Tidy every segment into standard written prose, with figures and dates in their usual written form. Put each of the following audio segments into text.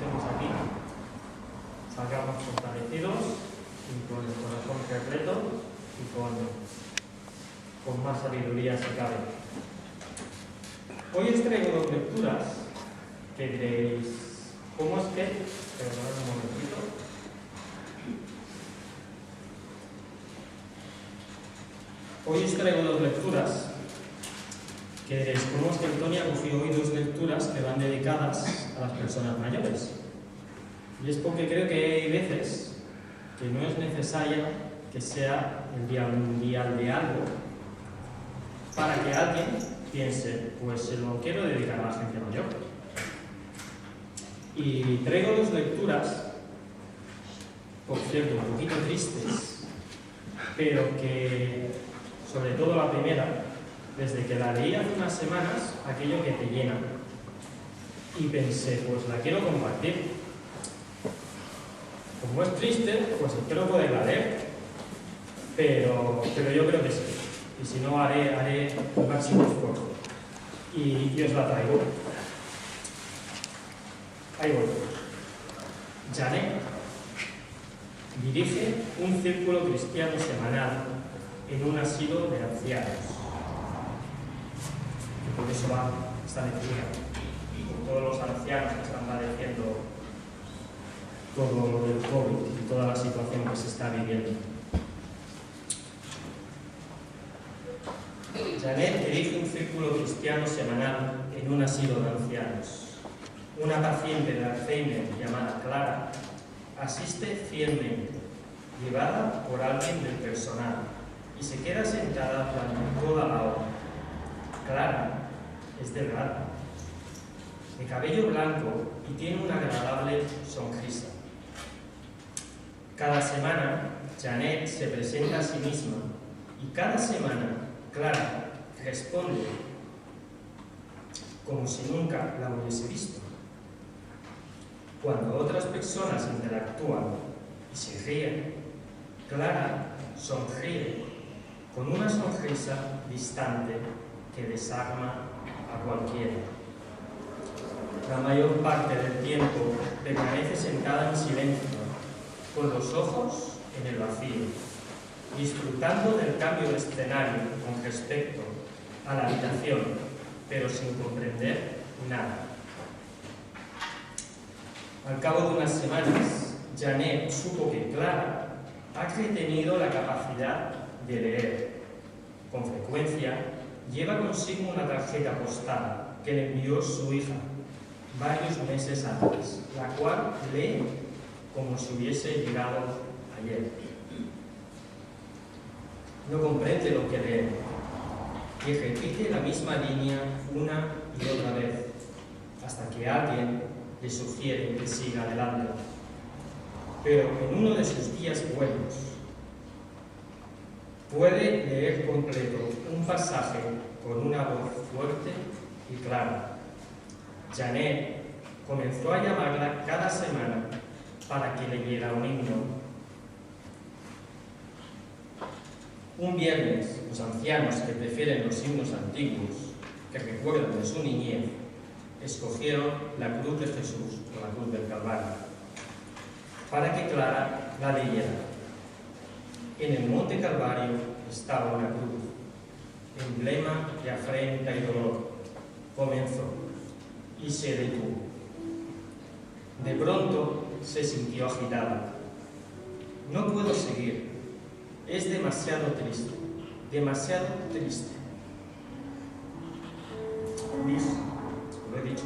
estemos aquí salgamos fortalecidos y con el corazón repleto y con más sabiduría si cabe. Hoy os traigo dos lecturas que diréis, ¿cómo es que? Perdonad un momentito. Hoy os traigo dos lecturas que diréis, ¿cómo es que Antonia ha cogido hoy dos lecturas que van dedicadas a las personas mayores? Y es porque creo que hay veces que no es necesario que sea el Día Mundial de algo para que alguien piense, pues se lo quiero dedicar a la gente mayor. Y traigo dos lecturas, por cierto, un poquito tristes, pero que, sobre todo la primera, desde que la leí hace unas semanas, aquello que te llena. Y pensé, pues la quiero compartir. Como es triste, pues espero poderla leer, pero yo creo que sí. Y si no, haré el máximo esfuerzo. Y os la traigo. Ahí voy. Janet dirige un círculo cristiano semanal en un asilo de ancianos. Y por eso va esta lectura. Con todos los ancianos que están padeciendo todo lo del COVID y toda la situación que se está viviendo. Janet dirige un círculo cristiano semanal en un asilo de ancianos. Una paciente de Alzheimer llamada Clara asiste fielmente, llevada por alguien del personal, y se queda sentada durante toda la hora. Clara es delgada, de cabello blanco y tiene una agradable sonrisa. Cada semana, Janet se presenta a sí misma y cada semana, Clara responde como si nunca la hubiese visto. Cuando otras personas interactúan y se ríen, Clara sonríe con una sonrisa distante que desarma a cualquiera. La mayor parte del tiempo permanece sentada en silencio, con los ojos en el vacío, disfrutando del cambio de escenario con respecto a la habitación, pero sin comprender nada. Al cabo de unas semanas, Janet supo que Clara ha retenido la capacidad de leer. Con frecuencia, lleva consigo una tarjeta postal que le envió su hija varios meses antes, la cual lee como si hubiese llegado ayer. No comprende lo que lee y repite la misma línea una y otra vez, hasta que alguien le sugiere que siga adelante. Pero en uno de sus días buenos, puede leer completo un pasaje con una voz fuerte y clara. Janet comenzó a llamarla cada semana para que leyera un himno. Un viernes, los ancianos que prefieren los himnos antiguos, que recuerdan de su niñez, escogieron la cruz de Jesús o la cruz del Calvario, para que Clara la leyera. En el monte Calvario estaba una cruz, emblema de afrenta y dolor. Comenzó y se detuvo. De pronto se sintió agitada. No puedo seguir. Es demasiado triste. Demasiado triste. Lo he dicho.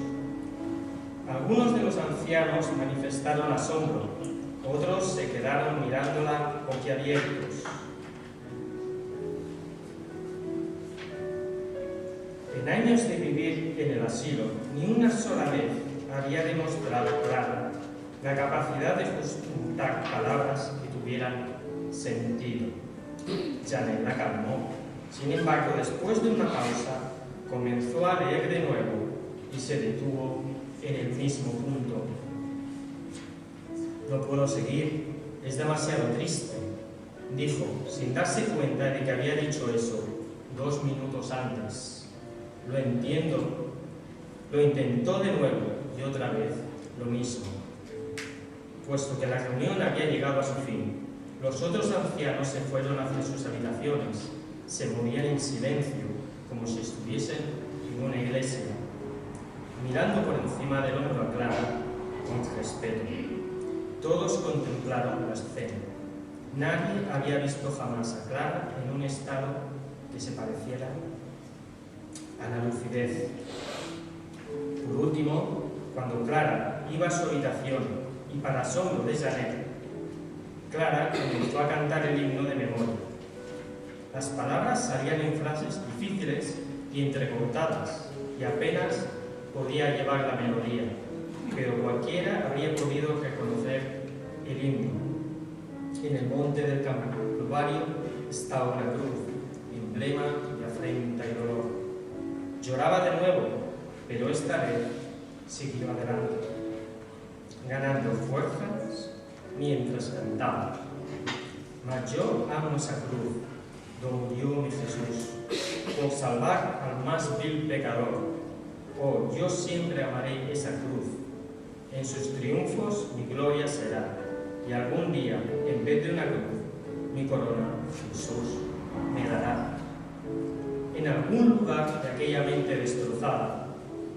Algunos de los ancianos manifestaron asombro. Otros se quedaron mirándola boquiabiertos. En años de vivir en el asilo, ni una sola vez había demostrado Clara la capacidad de juntar palabras que tuvieran sentido. Janet la calmó. Sin embargo, después de una pausa, comenzó a leer de nuevo y se detuvo en el mismo punto. No puedo seguir, es demasiado triste, dijo, sin darse cuenta de que había dicho eso 2 minutos antes. Lo entiendo. Lo intentó de nuevo y otra vez, lo mismo. Puesto que la reunión había llegado a su fin, los otros ancianos se fueron hacia sus habitaciones, se movían en silencio, como si estuviesen en una iglesia, mirando por encima del hombro a Clara con respeto. Todos contemplaron la escena. Nadie había visto jamás a Clara en un estado que se pareciera a la lucidez. Por último, cuando Clara iba a su habitación y para asombro de Janet, Clara comenzó a cantar el himno de memoria. Las palabras salían en frases difíciles y entrecortadas, y apenas podía llevar la melodía, pero cualquiera habría podido reconocer el himno. En el monte del Calvario estaba una cruz, emblema de afrenta y dolor. Lloraba de nuevo, pero esta vez siguió adelante, ganando fuerzas mientras cantaba. Mas yo amo esa cruz, donde murió mi Jesús, por salvar al más vil pecador. Oh, yo siempre amaré esa cruz. En sus triunfos mi gloria será, y algún día, en vez de una cruz, mi corona Jesús me dará. En algún lugar de aquella mente destrozada,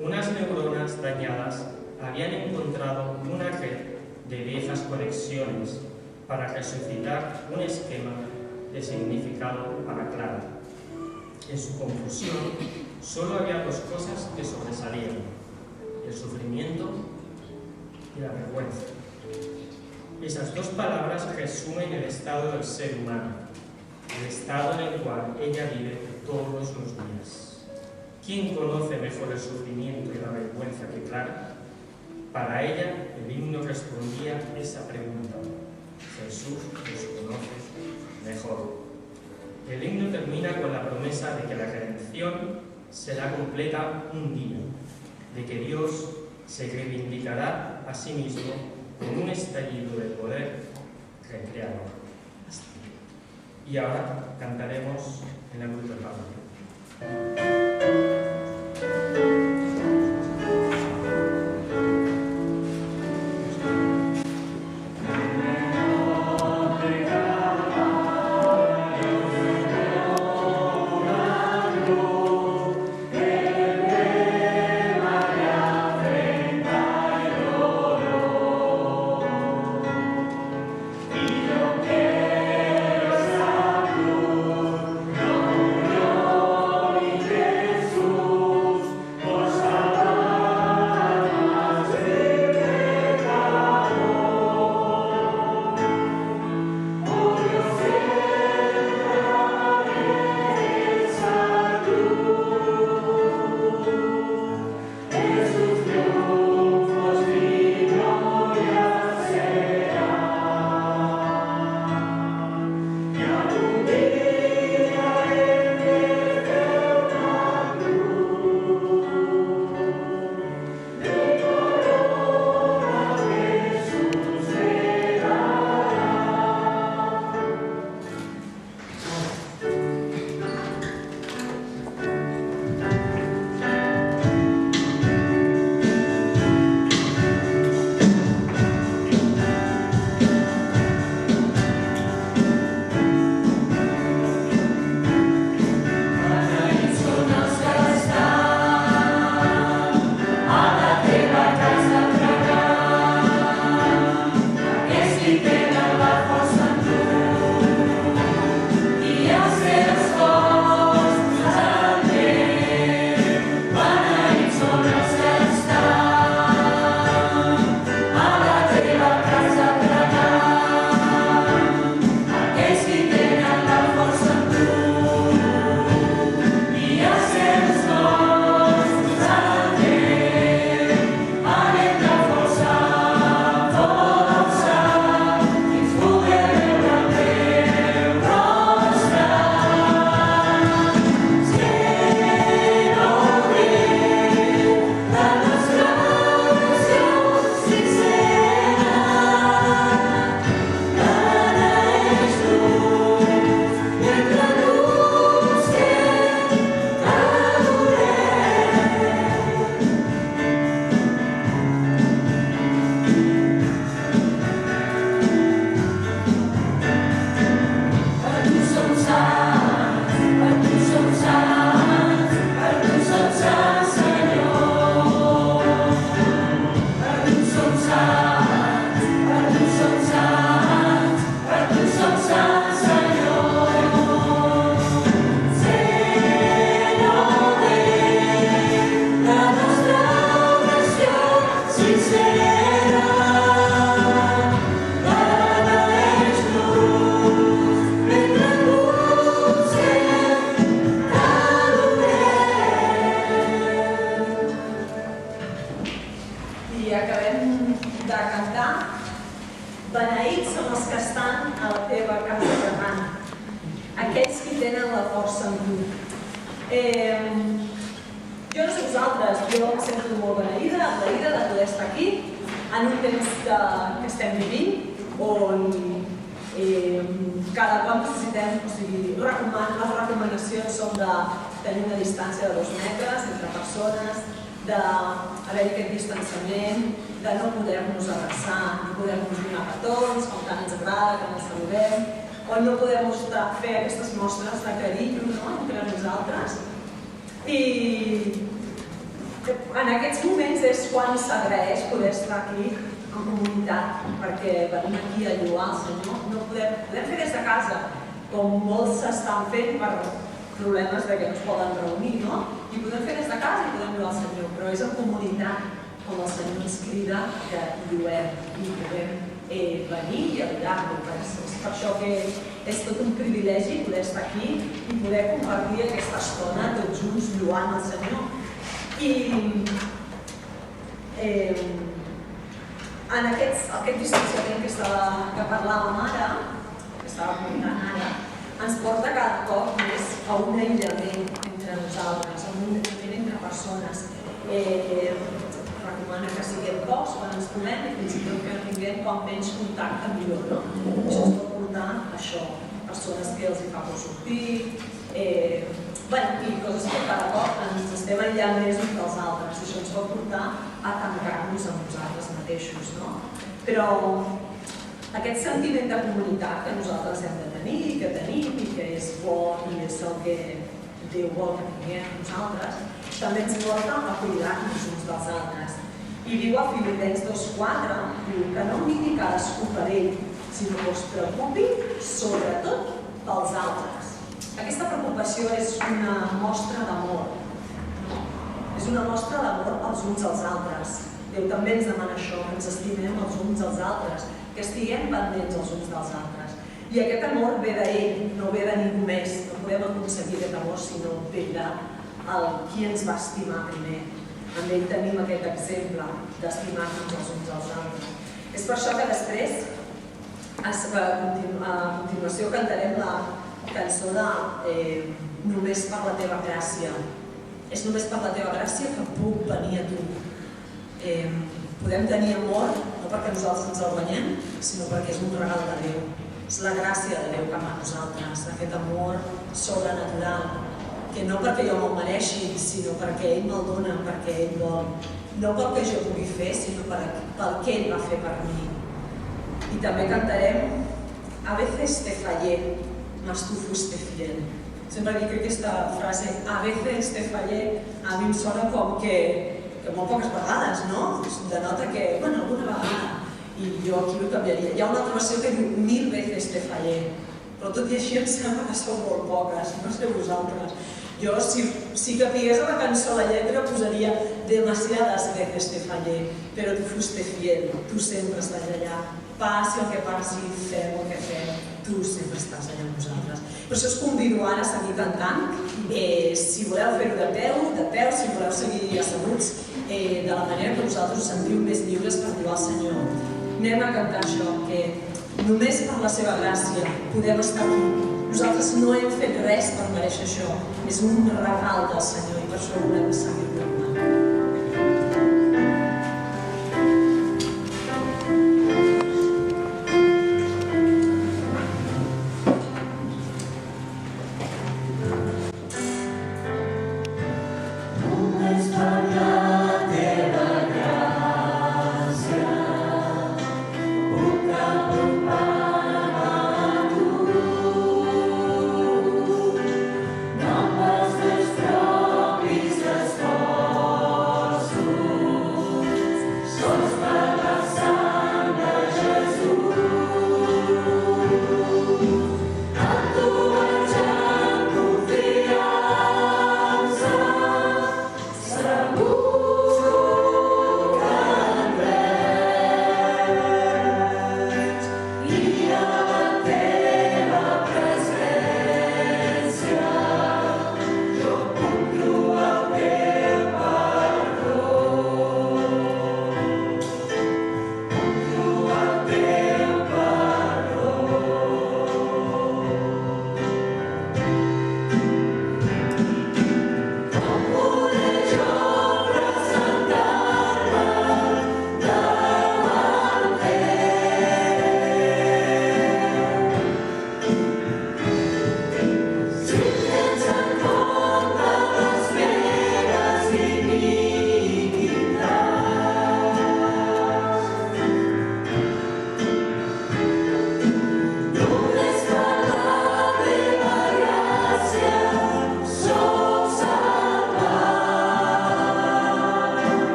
unas neuronas dañadas habían encontrado una red de viejas conexiones para resucitar un esquema de significado para Clara. En su confusión, solo había dos cosas que sobresalían: el sufrimiento y la vergüenza. Esas dos palabras resumen el estado del ser humano, el estado en el cual ella vive todos los días. ¿Quién conoce mejor el sufrimiento y la vergüenza que Clara? Para ella, el himno respondía esa pregunta: Jesús los conoce mejor. El himno termina con la promesa de que la redención será completa un día, de que Dios se reivindicará a sí mismo con un estallido de poder recreador. Y ahora cantaremos en la cruz del Calvario. Yeah. cantar beneïts són els que estan a la teva casa gegant, aquells que tenen la força en tu. Jo no sé vosaltres, jo em sento molt beneïda de poder estar aquí en un temps que estem vivint, on cada cop necessitem, les recomanacions són de tenir una distància de 2 metres entre persones, d'haver-hi aquest distanciament, de no poder-nos abraçar, no poder-nos donar petons, com tant ens agrada, que ens saludem, o no poder-nos fer aquestes mostres de carinyo entre nosaltres. I en aquests moments és quan s'agraeix poder estar aquí en comunitat, perquè venim aquí a lloar el Senyor. No podem fer des de casa, com molts s'estan fent per problemes que no es poden reunir, no? I podem fer des de casa i podem lloar el Senyor, però és en comunitat com el Senyor ens crida que lloem i podem venir i adorar-lo. És per això que és tot un privilegi poder estar aquí i poder compartir aquesta estona tots junts lloant el Senyor. I en aquest distanciament que parlàvem ara, que estàvem comunicant ara, ens porta cada cop més a un aïllament entre nosaltres, a un aïllament entre persones. Recomana que siguem pocs quan ens trobem i fins i tot que tinguem com menys contacte millor, no? Això ens pot portar a això, persones que els hi fa por sortir, i coses que cada cop ens estem aïllant més uns dels altres, i això ens pot portar a tancar-nos amb nosaltres mateixos, no? Però aquest sentiment de comunitat que nosaltres hem de tenir, que tenim i que és bo i és el que Déu vol que tinguem nosaltres, també ens porta a cuidar-nos uns dels altres. I diu a Filipencs 2:4, diu que no miri cadascú per ell, sinó que es preocupi sobretot pels altres. Aquesta preocupació és una mostra d'amor. És una mostra d'amor als uns als altres. Déu també ens demana això, que ens estimem els uns als altres, que estiguem pendents els uns dels altres. I aquest amor ve d'ell, no ve de ningú més. No podem aconseguir aquest amor si no ve de qui ens va estimar primer. Amb ell tenim aquest exemple d'estimar-nos els uns als altres. És per això que després, a continuació, cantarem la cançó de Només per la teva gràcia. És només per la teva gràcia que puc venir a tu. Podem tenir amor, no perquè nosaltres ens el guanyem, sinó perquè és un regal de Déu. És la gràcia de Déu cap a nosaltres, aquest amor sobrenatural, que no perquè jo me'l mereixi, sinó perquè ell me'l dona, perquè ell vol. No pel que jo pugui fer, sinó pel que ell va fer per mi. I també cantarem A veces te fallé, mas tú fuiste fiel. Sempre dic que aquesta frase, a veces te fallé, a mi em sona com que molt poques vegades, no? Denota que, bueno, alguna vegada. I jo aquí ho canviaria. Hi ha una altra versió que diu 1000 veces te fallé, però tot i així em sembla que són molt poques, no sé vosaltres. Jo, si capigués a la cançó la lletra, posaria demasiadas veces te fallé, però tu fuiste fiel, tu sempre estàs allà. Passi el que passi, fem el que fem, tu sempre estàs allà amb nosaltres. Per això us convido ara a seguir cantant. Si voleu fer-ho de peu, si voleu seguir asseguts, de la manera que vosaltres us sentiu més lliures per lloar al Senyor. Anem a cantar això, que només per la seva gràcia podem estar aquí. Nosaltres no hem fet res per mereixer això. És un regal del Senyor i per això volem seguir cantant. Propis esforços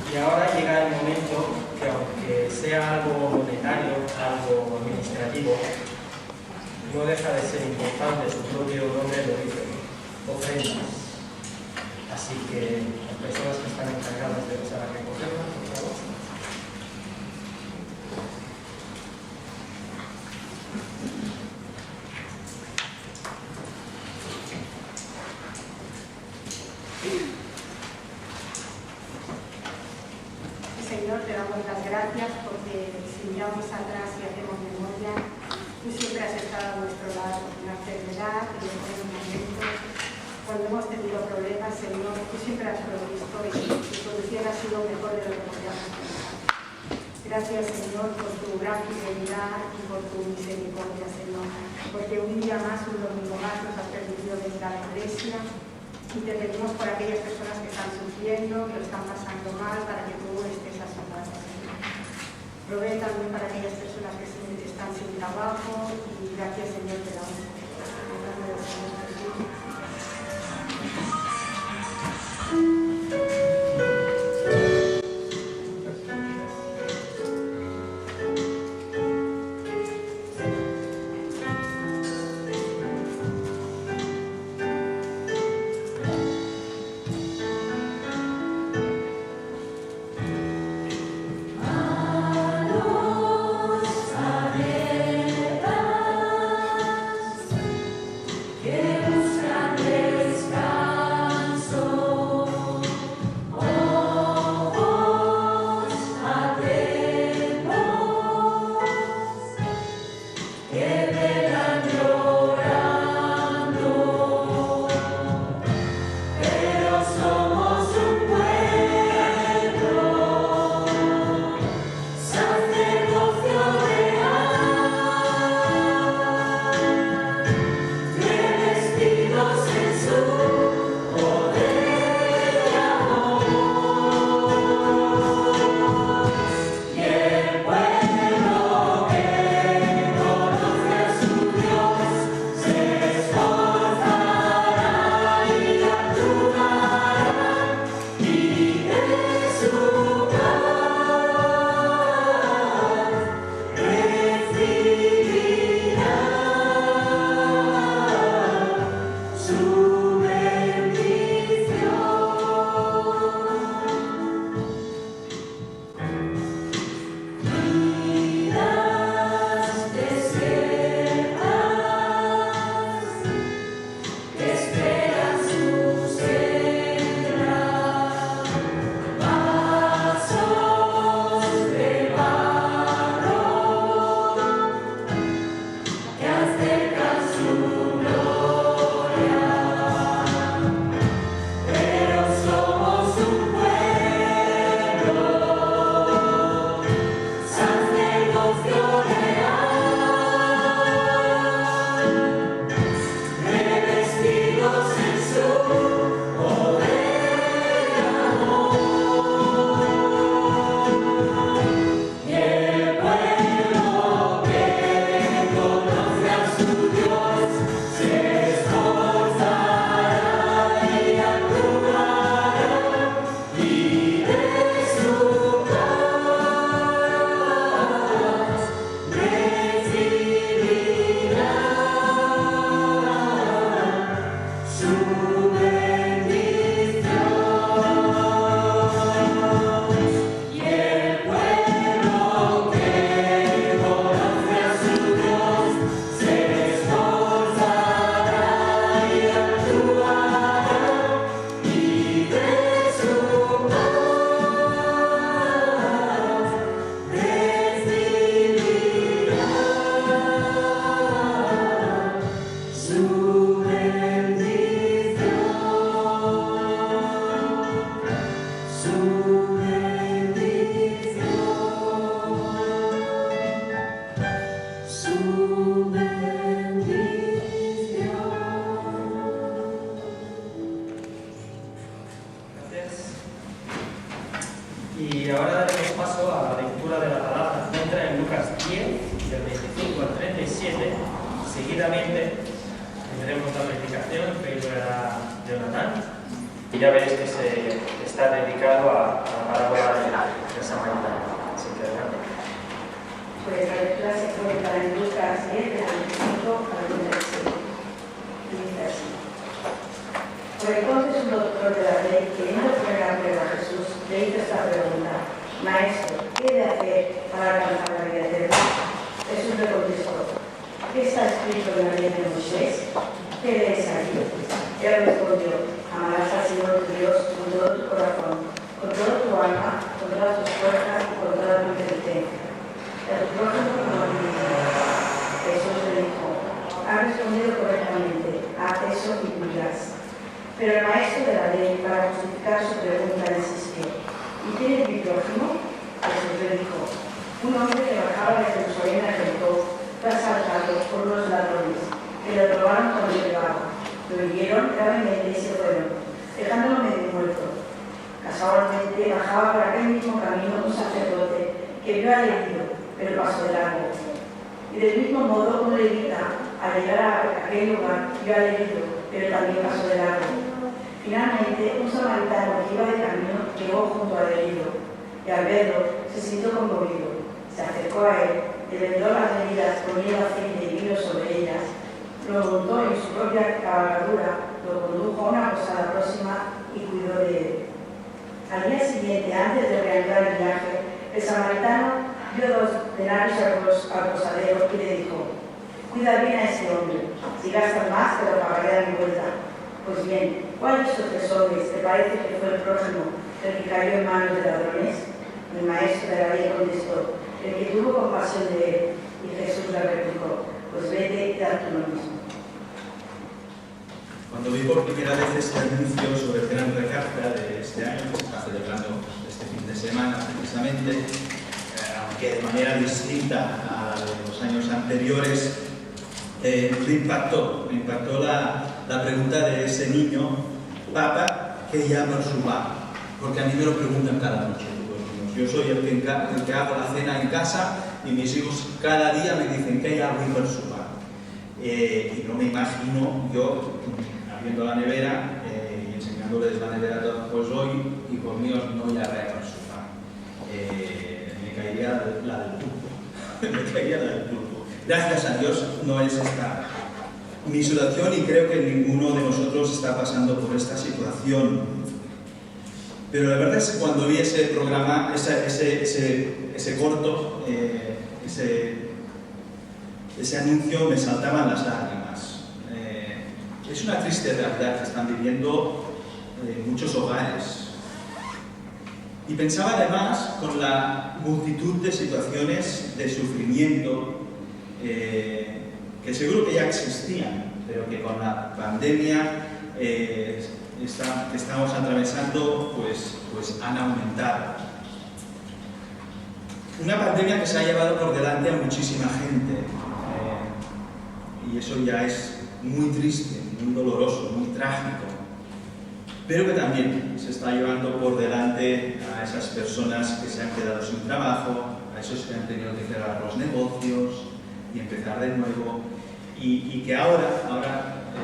Y ahora llega el momento que, aunque sea algo monetario, algo administrativo, no deja de ser importante, su propio nombre lo dice, ofrendas. Así que las personas que están encargadas de pasar a recogerlas, por favor. Señor, te damos las gracias porque si miramos atrás y hacemos memoria, tú siempre has estado a nuestro lado en la enfermedad y en buenos momentos. Cuando hemos tenido problemas, Señor, tú siempre has provisto y tu solución ha sido mejor de lo que podíamos pensar. Gracias, Señor, por tu gran fidelidad y por tu misericordia, Señor, porque un día más, un domingo más, nos has permitido venir a la iglesia. Y te pedimos por aquellas personas que están sufriendo, que lo están pasando mal, para que tú estés a su lado, Señor. Provee también para aquellas personas que están sin trabajo y gracias, Señor, te damos. En el nombre del Señor Jesús. Y ahora daremos paso a la lectura de la palabra. Se encuentra en Lucas 10, del 25 al 37. Seguidamente tendremos la predicación que era Jonathan. Y ya veréis que se está dedicado a la parábola del samaritano. Así que adelante. Pues la lectura se encuentra en Lucas 10, del 25 al 37. Y dice así. Por entonces un doctor de la ley, queriendo poner a prueba a Jesús, le hizo esta pregunta: Maestro, ¿qué he de hacer para alcanzar la vida eterna? Jesús le contestó: ¿qué está escrito en la ley de Moisés? ¿Qué lees allí? Él respondió: amarás al Señor tu Dios con todo tu corazón, con toda tu alma, con todas tus fuerzas y con toda tu inteligencia. Y a tu prójimo como a ti mismo. Jesús le dijo: has respondido correctamente, haz eso y vivirás. Pero el maestro de la ley, para justificar su pregunta, insistió: ¿y quién es mi prójimo? Jesús le dijo: un hombre que bajaba de Jerusalén a Jericó fue asaltado por unos ladrones que le robaron cuando llegaba. Lo hirieron gravemente y se fueron, dejándolo medio muerto. Casualmente bajaba por aquel mismo camino un sacerdote que vio al herido, pero pasó de largo. Y del mismo modo un levita, al llegar a aquel lugar, vio al herido, pero también pasó de largo. Finalmente, un samaritano que iba de camino llegó junto al herido, y al verlo se sintió conmovido. Se acercó a él, le vendó las heridas poniendo aceite y vino sobre ellas, lo montó en su propia cabalgadura, lo condujo a una posada próxima y cuidó de él. Al día siguiente, antes de reanudar el viaje, el samaritano dio 2 denarios al posadero y le dijo: cuida bien a ese hombre, si gastas más te lo pagaré a mi vuelta. Pues bien, ¿cuál de estos 3 hombres te parece que fue el prójimo el que cayó en manos de ladrones? El maestro de la ley contestó: el que tuvo compasión de él. Y Jesús le replicó: pues vete y haz tú lo mismo. Cuando vi por primera vez este anuncio sobre el Gran Recarga de este año, que se está celebrando este fin de semana precisamente, aunque de manera distinta a los años anteriores, me impactó la pregunta de ese niño: Papa, ¿qué llama su papá? Porque a mí me lo preguntan cada noche. Yo soy el que hago la cena en casa y mis hijos cada día me dicen ¿qué hago por su papá? Y no me imagino yo abriendo la nevera y enseñándoles la nevera pues hoy y por mí no ya habrá por su papá. Me caería la del turco. Me caería la del turco. Gracias a Dios no es esta mi situación y creo que ninguno de nosotros está pasando por esta situación. Pero la verdad es que cuando vi ese programa, ese corto, ese anuncio, me saltaban las lágrimas. Es una triste realidad que están viviendo muchos hogares. Y pensaba además con la multitud de situaciones de sufrimiento que seguro que ya existían, pero que con la pandemia que estamos atravesando pues han aumentado. Una pandemia que se ha llevado por delante a muchísima gente y eso ya es muy triste, muy doloroso, muy trágico, pero que también se está llevando por delante a esas personas que se han quedado sin trabajo, a esos que han tenido que cerrar los negocios y empezar de nuevo y que ahora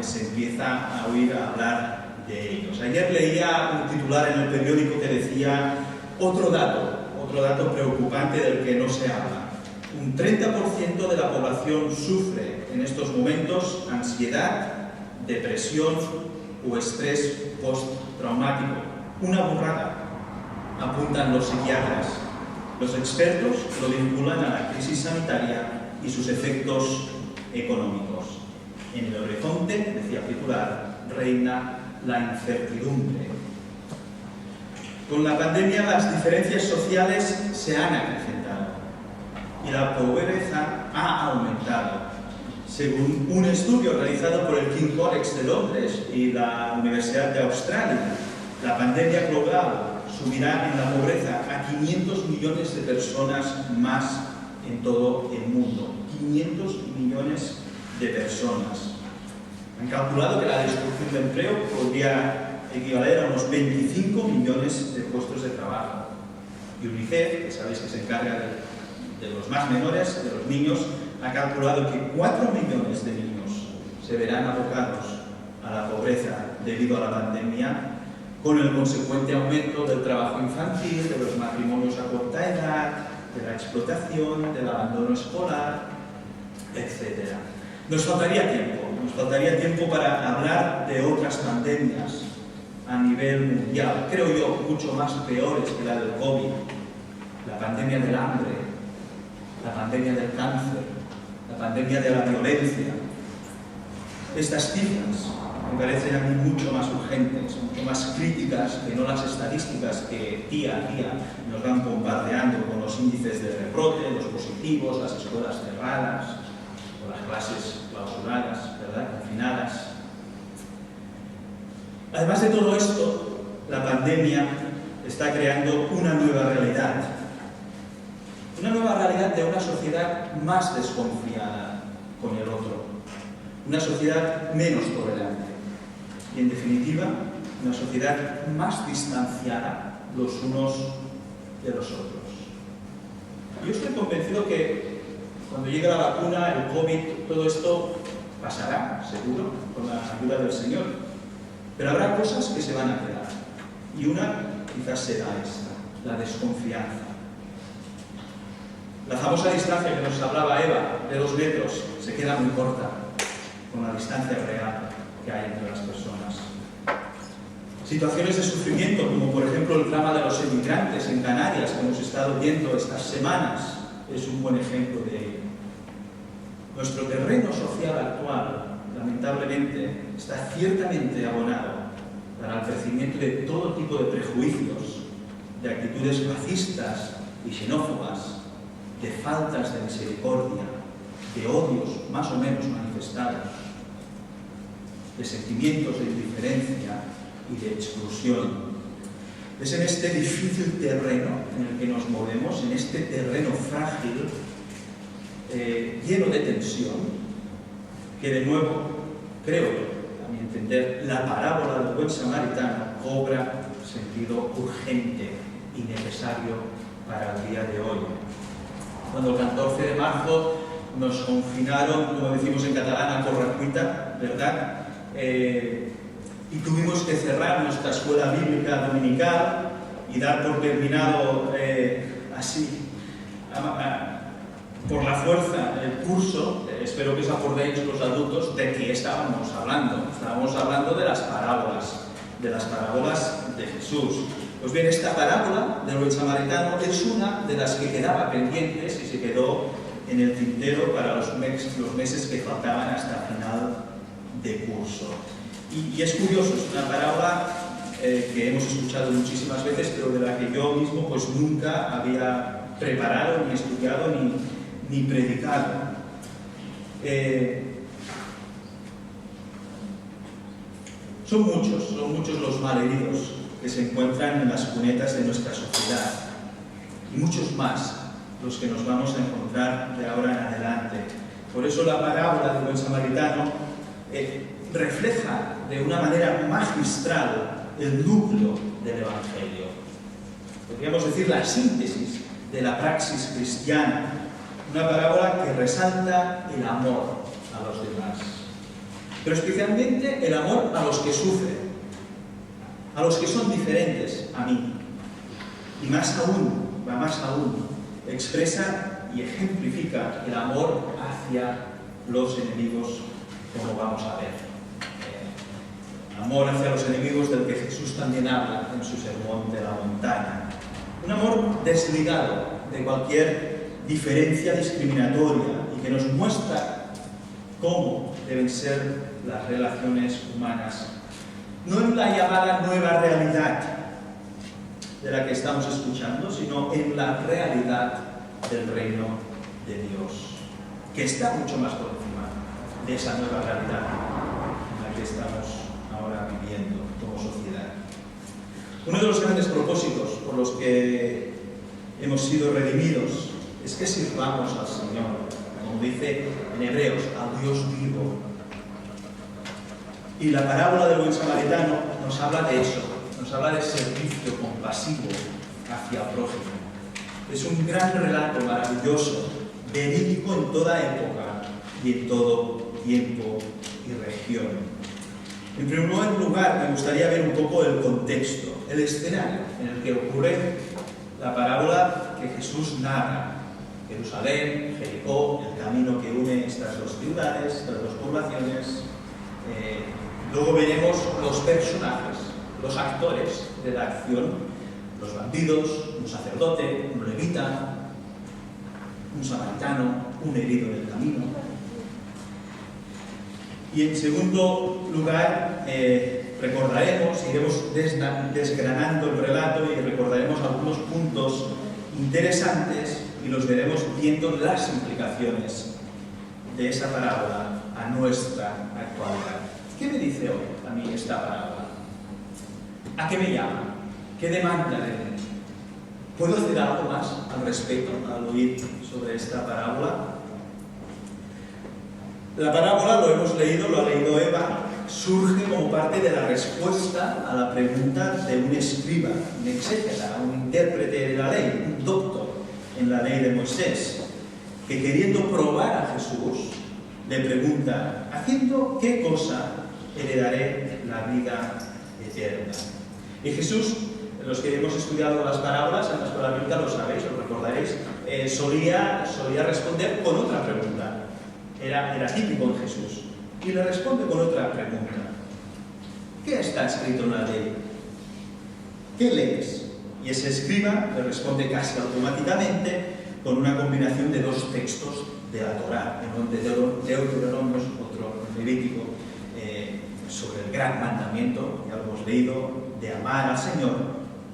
se empieza a oír hablar de ellos. Ayer leía un titular en el periódico que decía otro dato preocupante del que no se habla. Un 30% de la población sufre en estos momentos ansiedad, depresión o estrés postraumático. Una burrada, apuntan los psiquiatras. Los expertos lo vinculan a la crisis sanitaria y sus efectos económicos. En el horizonte, decía el titular, reina la incertidumbre. Con la pandemia las diferencias sociales se han acrecentado y la pobreza ha aumentado. Según un estudio realizado por el King's College de Londres y la Universidad de Australia, la pandemia global subirá en la pobreza a 500 millones de personas más en todo el mundo. 500 millones de personas. Han calculado que la destrucción de empleo podría equivaler a unos 25 millones de puestos de trabajo. Y UNICEF, que sabéis que se encarga de los más menores, de los niños, ha calculado que 4 millones de niños se verán abocados a la pobreza debido a la pandemia, con el consecuente aumento del trabajo infantil, de los matrimonios a corta edad, de la explotación, del abandono escolar, etc. Nos faltaría tiempo para hablar de otras pandemias a nivel mundial, creo yo, mucho más peores que la del COVID, la pandemia del hambre, la pandemia del cáncer, la pandemia de la violencia. Estas cifras me parecen a mí mucho más urgentes, mucho más críticas que no las estadísticas que día a día nos van bombardeando con los índices de rebrote, los positivos, las escuelas cerradas o las clases clausuradas, ¿verdad?, confinadas. Además de todo esto, la pandemia está creando una nueva realidad de una sociedad más desconfiada con el otro, una sociedad menos tolerante y, en definitiva, una sociedad más distanciada los unos de los otros. Yo estoy convencido que cuando llegue la vacuna, el COVID, todo esto pasará, seguro, con la ayuda del Señor. Pero habrá cosas que se van a quedar. Y una quizás será esta, la desconfianza. La famosa distancia que nos hablaba Eva, de 2 metros, se queda muy corta con la distancia real que hay entre las personas. Situaciones de sufrimiento, como por ejemplo el drama de los emigrantes en Canarias, que hemos estado viendo estas semanas, es un buen ejemplo de ello. Nuestro terreno social actual, lamentablemente, está ciertamente abonado para el crecimiento de todo tipo de prejuicios, de actitudes racistas y xenófobas, de faltas de misericordia, de odios más o menos manifestados, de sentimientos de indiferencia y de exclusión. Es en este difícil terreno en el que nos movemos, en este terreno frágil, lleno de tensión, que de nuevo, creo, a mi entender, la parábola del buen samaritano cobra sentido urgente y necesario para el día de hoy. Cuando el 14 de marzo nos confinaron, como decimos en catalán, a correcuita, ¿verdad? Y tuvimos que cerrar nuestra escuela bíblica dominical y dar por terminado así, por la fuerza, el curso. Espero que os acordéis los adultos de qué estábamos hablando. Estábamos hablando de las parábolas de Jesús. Pues bien, esta parábola del buen samaritano es una de las que quedaba pendientes y se quedó en el tintero para los meses que faltaban hasta final de curso. Y es curioso, es una parábola que hemos escuchado muchísimas veces, pero de la que yo mismo pues nunca había preparado, ni estudiado, ni predicado. Son muchos los malheridos que se encuentran en las cunetas de nuestra sociedad, y muchos más los que nos vamos a encontrar de ahora en adelante. Por eso la parábola del buen samaritano refleja de una manera magistral el núcleo del Evangelio. Podríamos decir la síntesis de la praxis cristiana, una parábola que resalta el amor a los demás, pero especialmente el amor a los que sufren, a los que son diferentes a mí, y más aún, expresa y ejemplifica el amor hacia los enemigos, como vamos a ver. Amor hacia los enemigos del que Jesús también habla en su sermón de la montaña. Un amor desligado de cualquier diferencia discriminatoria y que nos muestra cómo deben ser las relaciones humanas. No en la llamada nueva realidad de la que estamos escuchando, sino en la realidad del reino de Dios, que está mucho más por encima de esa nueva realidad en la que estamos ahora viviendo como sociedad. Uno de los grandes propósitos por los que hemos sido redimidos es que sirvamos al Señor como dice en Hebreos, al Dios vivo. Y la parábola del buen samaritano nos habla de eso, nos habla de servicio compasivo hacia el prójimo. Es un gran relato maravilloso, verídico en toda época y en todo tiempo y región. En primer lugar, me gustaría ver un poco el contexto, el escenario en el que ocurre la parábola que Jesús narra. Jerusalén, Jericó, el camino que une estas dos ciudades, estas dos poblaciones. Luego veremos los personajes, los actores de la acción, los bandidos, un sacerdote, un levita, un samaritano, un herido en el camino. Y en segundo lugar, recordaremos, iremos desgranando el relato y recordaremos algunos puntos interesantes y los veremos viendo las implicaciones de esa parábola a nuestra actualidad. ¿Qué me dice hoy a mí esta parábola? ¿A qué me llama? ¿Qué demanda de mí? ¿Puedo hacer algo más al respecto al oír sobre esta parábola? La parábola, lo hemos leído, lo ha leído Eva, surge como parte de la respuesta a la pregunta de un escriba, un exégeta, un intérprete de la ley, un doctor en la ley de Moisés, que queriendo probar a Jesús, le pregunta, ¿haciendo qué cosa heredaré la vida eterna? Y Jesús, los que hemos estudiado las parábolas en la escuela bíblica lo sabéis, lo recordaréis, solía responder con otra pregunta. Era típico en Jesús. Y le responde con otra pregunta. ¿Qué está escrito en la ley? ¿Qué lees? Y ese escriba le responde casi automáticamente con una combinación de dos textos de la Torá, uno de Deuteronomio, otro Levítico, sobre el gran mandamiento, ya lo hemos leído, de amar al Señor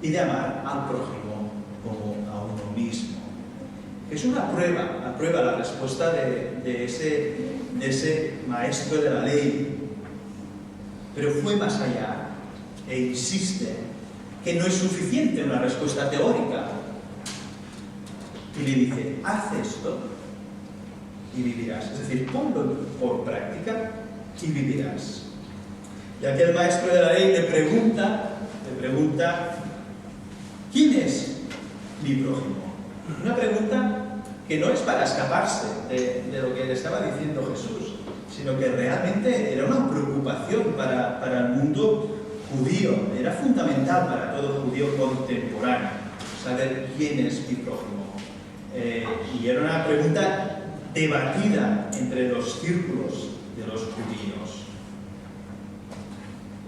y de amar al prójimo como a uno mismo. Jesús aprueba la respuesta de ese maestro de la ley, pero fue más allá e insiste que no es suficiente una respuesta teórica. Y le dice, haz esto y vivirás. Es decir, ponlo por práctica y vivirás. Y aquel maestro de la ley le pregunta, ¿quién es mi prójimo? Una pregunta que no es para escaparse de lo que le estaba diciendo Jesús, sino que realmente era una preocupación para el mundo judío, era fundamental para todo judío contemporáneo, saber quién es mi prójimo. Y era una pregunta debatida entre los círculos de los judíos.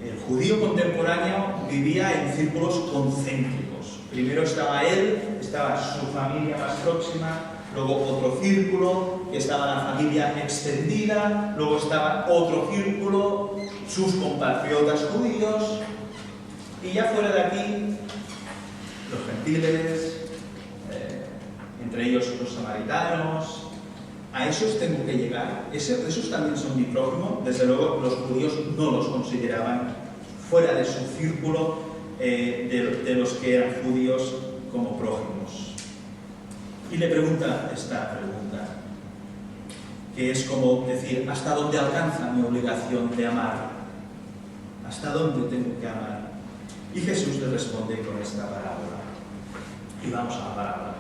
El judío contemporáneo vivía en círculos concéntricos. Primero estaba él, estaba su familia más próxima, luego otro círculo, que estaba la familia extendida, luego estaba otro círculo, sus compatriotas judíos, y ya fuera de aquí, los gentiles, entre ellos los samaritanos. A esos tengo que llegar. Esos también son mi prójimo. Desde luego, los judíos no los consideraban fuera de su círculo de los que eran judíos como prójimos. Y le pregunta esta pregunta, que es como decir, ¿hasta dónde alcanza mi obligación de amar? ¿Hasta dónde tengo que amar? Y Jesús le responde con esta parábola. Y vamos a la parábola,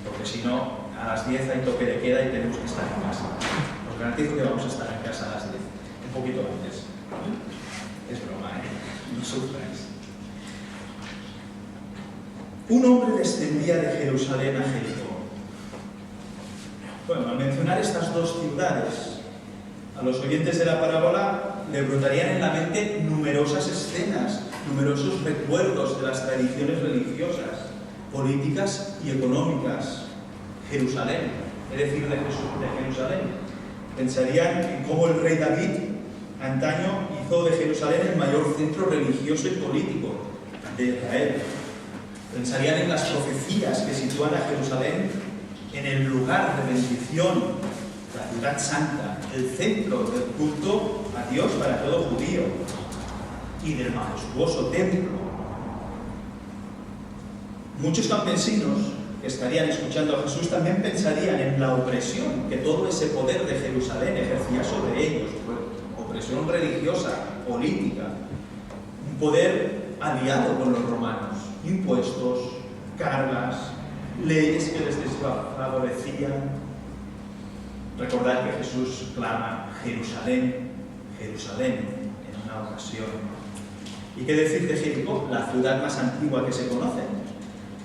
porque si no, a las 10 hay toque de queda y tenemos que estar en casa. Os garantizo que vamos a estar en casa a las 10, un poquito antes. Es broma, no sufráis. Un hombre descendía de Jerusalén a Jericó. Bueno, al mencionar estas dos ciudades, a los oyentes de la parábola le brotarían en la mente numerosas escenas, numerosos recuerdos de las tradiciones religiosas, políticas y económicas. Jerusalén, es decir, de Jerusalén. Pensarían en cómo el rey David antaño hizo de Jerusalén el mayor centro religioso y político de Israel. Pensarían en las profecías que sitúan a Jerusalén en el lugar de bendición, la ciudad santa, el centro del culto a Dios para todo judío y del majestuoso templo. Muchos campesinos que estarían escuchando a Jesús también pensarían en la opresión que todo ese poder de Jerusalén ejercía sobre ellos, opresión religiosa, política, un poder aliado con los romanos, impuestos, cargas, leyes que les desfavorecían. Recordad que Jesús clama Jerusalén, Jerusalén en una ocasión. ¿Y qué decir de Jericó, la ciudad más antigua que se conoce?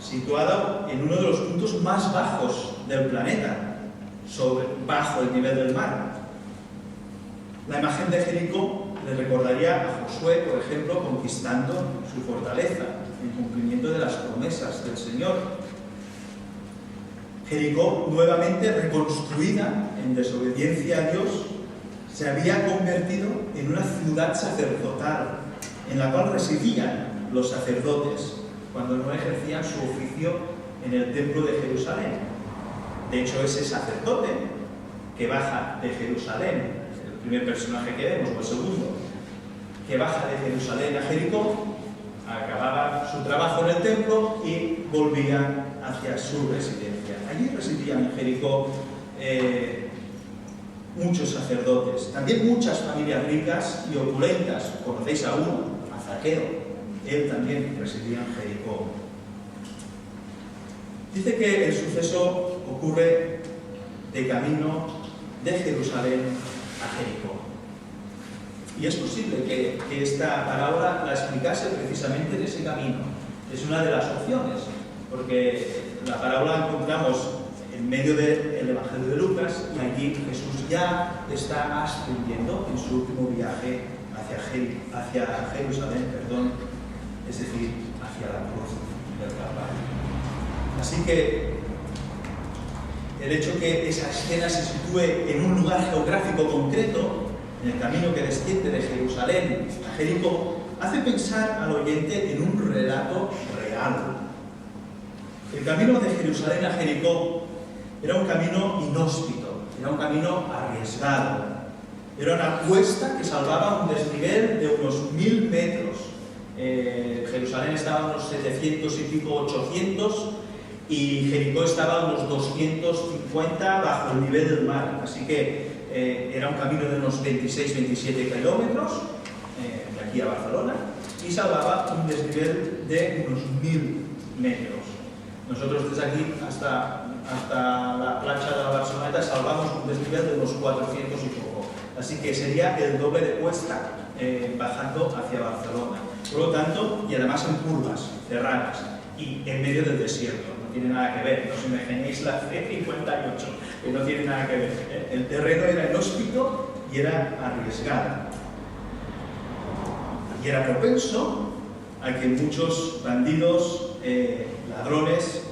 Situada en uno de los puntos más bajos del planeta, bajo el nivel del mar. La imagen de Jericó le recordaría a Josué, por ejemplo, conquistando su fortaleza, en cumplimiento de las promesas del Señor. Jericó, nuevamente reconstruida en desobediencia a Dios, se había convertido en una ciudad sacerdotal, en la cual residían los sacerdotes cuando no ejercían su oficio en el templo de Jerusalén. De hecho, ese sacerdote que baja de Jerusalén, el primer personaje que vemos, o el segundo, que baja de Jerusalén a Jericó, acababa su trabajo en el templo y volvía hacia su residencia. Allí residían en Jericó muchos sacerdotes, también muchas familias ricas y opulentas. Conocéis a uno, a Zaqueo. Él también residía en Jericó. Dice que el suceso ocurre de camino de Jerusalén a Jericó. Y es posible que esta parábola la explicase precisamente en ese camino. Es una de las opciones, porque la parábola la encontramos en medio del Evangelio de Lucas y allí Jesús ya está ascendiendo en su último viaje hacia Jerusalén, es decir, hacia la cruz del Calvario. Así que el hecho que esa escena se sitúe en un lugar geográfico concreto, en el camino que desciende de Jerusalén a Jericó, hace pensar al oyente en un relato real. El camino de Jerusalén a Jericó era un camino inhóspito, era un camino arriesgado, era una cuesta que salvaba un desnivel de unos 1000 metros. Jerusalén estaba a unos 700 y pico, 800, y Jericó estaba a unos 250 bajo el nivel del mar, así que era un camino de unos 26-27 kilómetros de aquí a Barcelona y salvaba un desnivel de unos 1000 metros. Nosotros desde aquí hasta la plancha de la Barceloneta salvamos un desnivel de unos 400 y poco, así que sería el doble de cuesta bajando hacia Barcelona. Por lo tanto, y además en curvas cerradas y en medio del desierto. No tiene nada que ver, no os imaginéis la C58, que no tiene nada que ver. El terreno era inhóspito y era arriesgado. Y era propenso a que muchos bandidos, ladrones,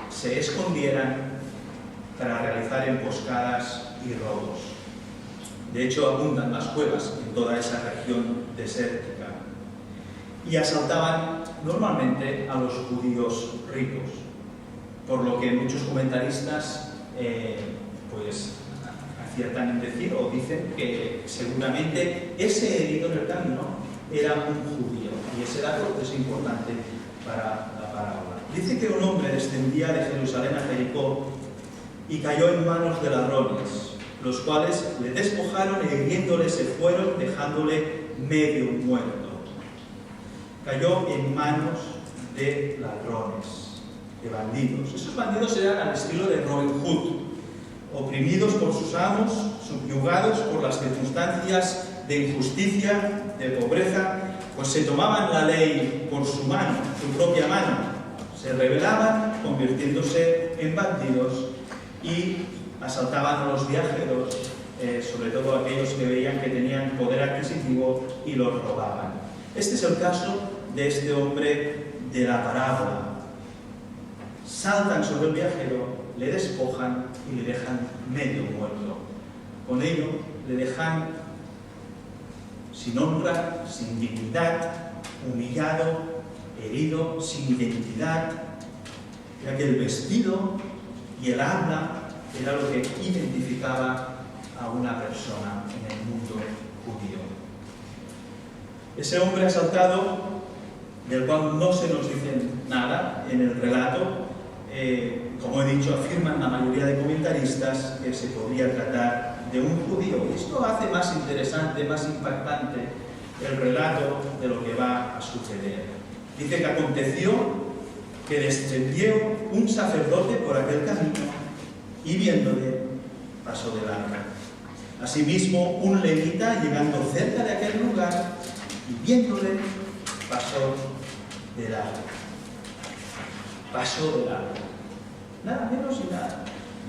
se escondieran para realizar emboscadas y robos. De hecho, abundan las cuevas en toda esa región desértica. Y asaltaban normalmente a los judíos ricos, por lo que muchos comentaristas aciertan en decir o dicen que seguramente ese herido en el camino era un judío, y ese dato es importante para la parábola. Dice que un hombre descendía de Jerusalén a Jericó y cayó en manos de ladrones, los cuales le despojaron e hiriéndole se fueron, dejándole medio muerto. Cayó en manos de ladrones, de bandidos. Esos bandidos eran al estilo de Robin Hood, oprimidos por sus amos, subyugados por las circunstancias de injusticia, de pobreza, pues se tomaban la ley por su mano, su propia mano, se rebelaban convirtiéndose en bandidos y asaltaban a los viajeros, sobre todo aquellos que veían que tenían poder adquisitivo, y los robaban. Este es el caso de este hombre de la parábola. Saltan sobre el viajero, le despojan y le dejan medio muerto. Con ello le dejan sin honra, sin dignidad, humillado, herido, sin identidad, ya que el vestido y el habla era lo que identificaba a una persona en el mundo judío. Ese hombre asaltado, del cual no se nos dice nada en el relato, como he dicho, afirman la mayoría de comentaristas que se podría tratar de un judío. Y esto hace más interesante, más impactante el relato de lo que va a suceder. Dice que aconteció que descendió un sacerdote por aquel camino y viéndole pasó de largo. Asimismo, un levita llegando cerca de aquel lugar y viéndole pasó de largo. Pasó de largo. Nada menos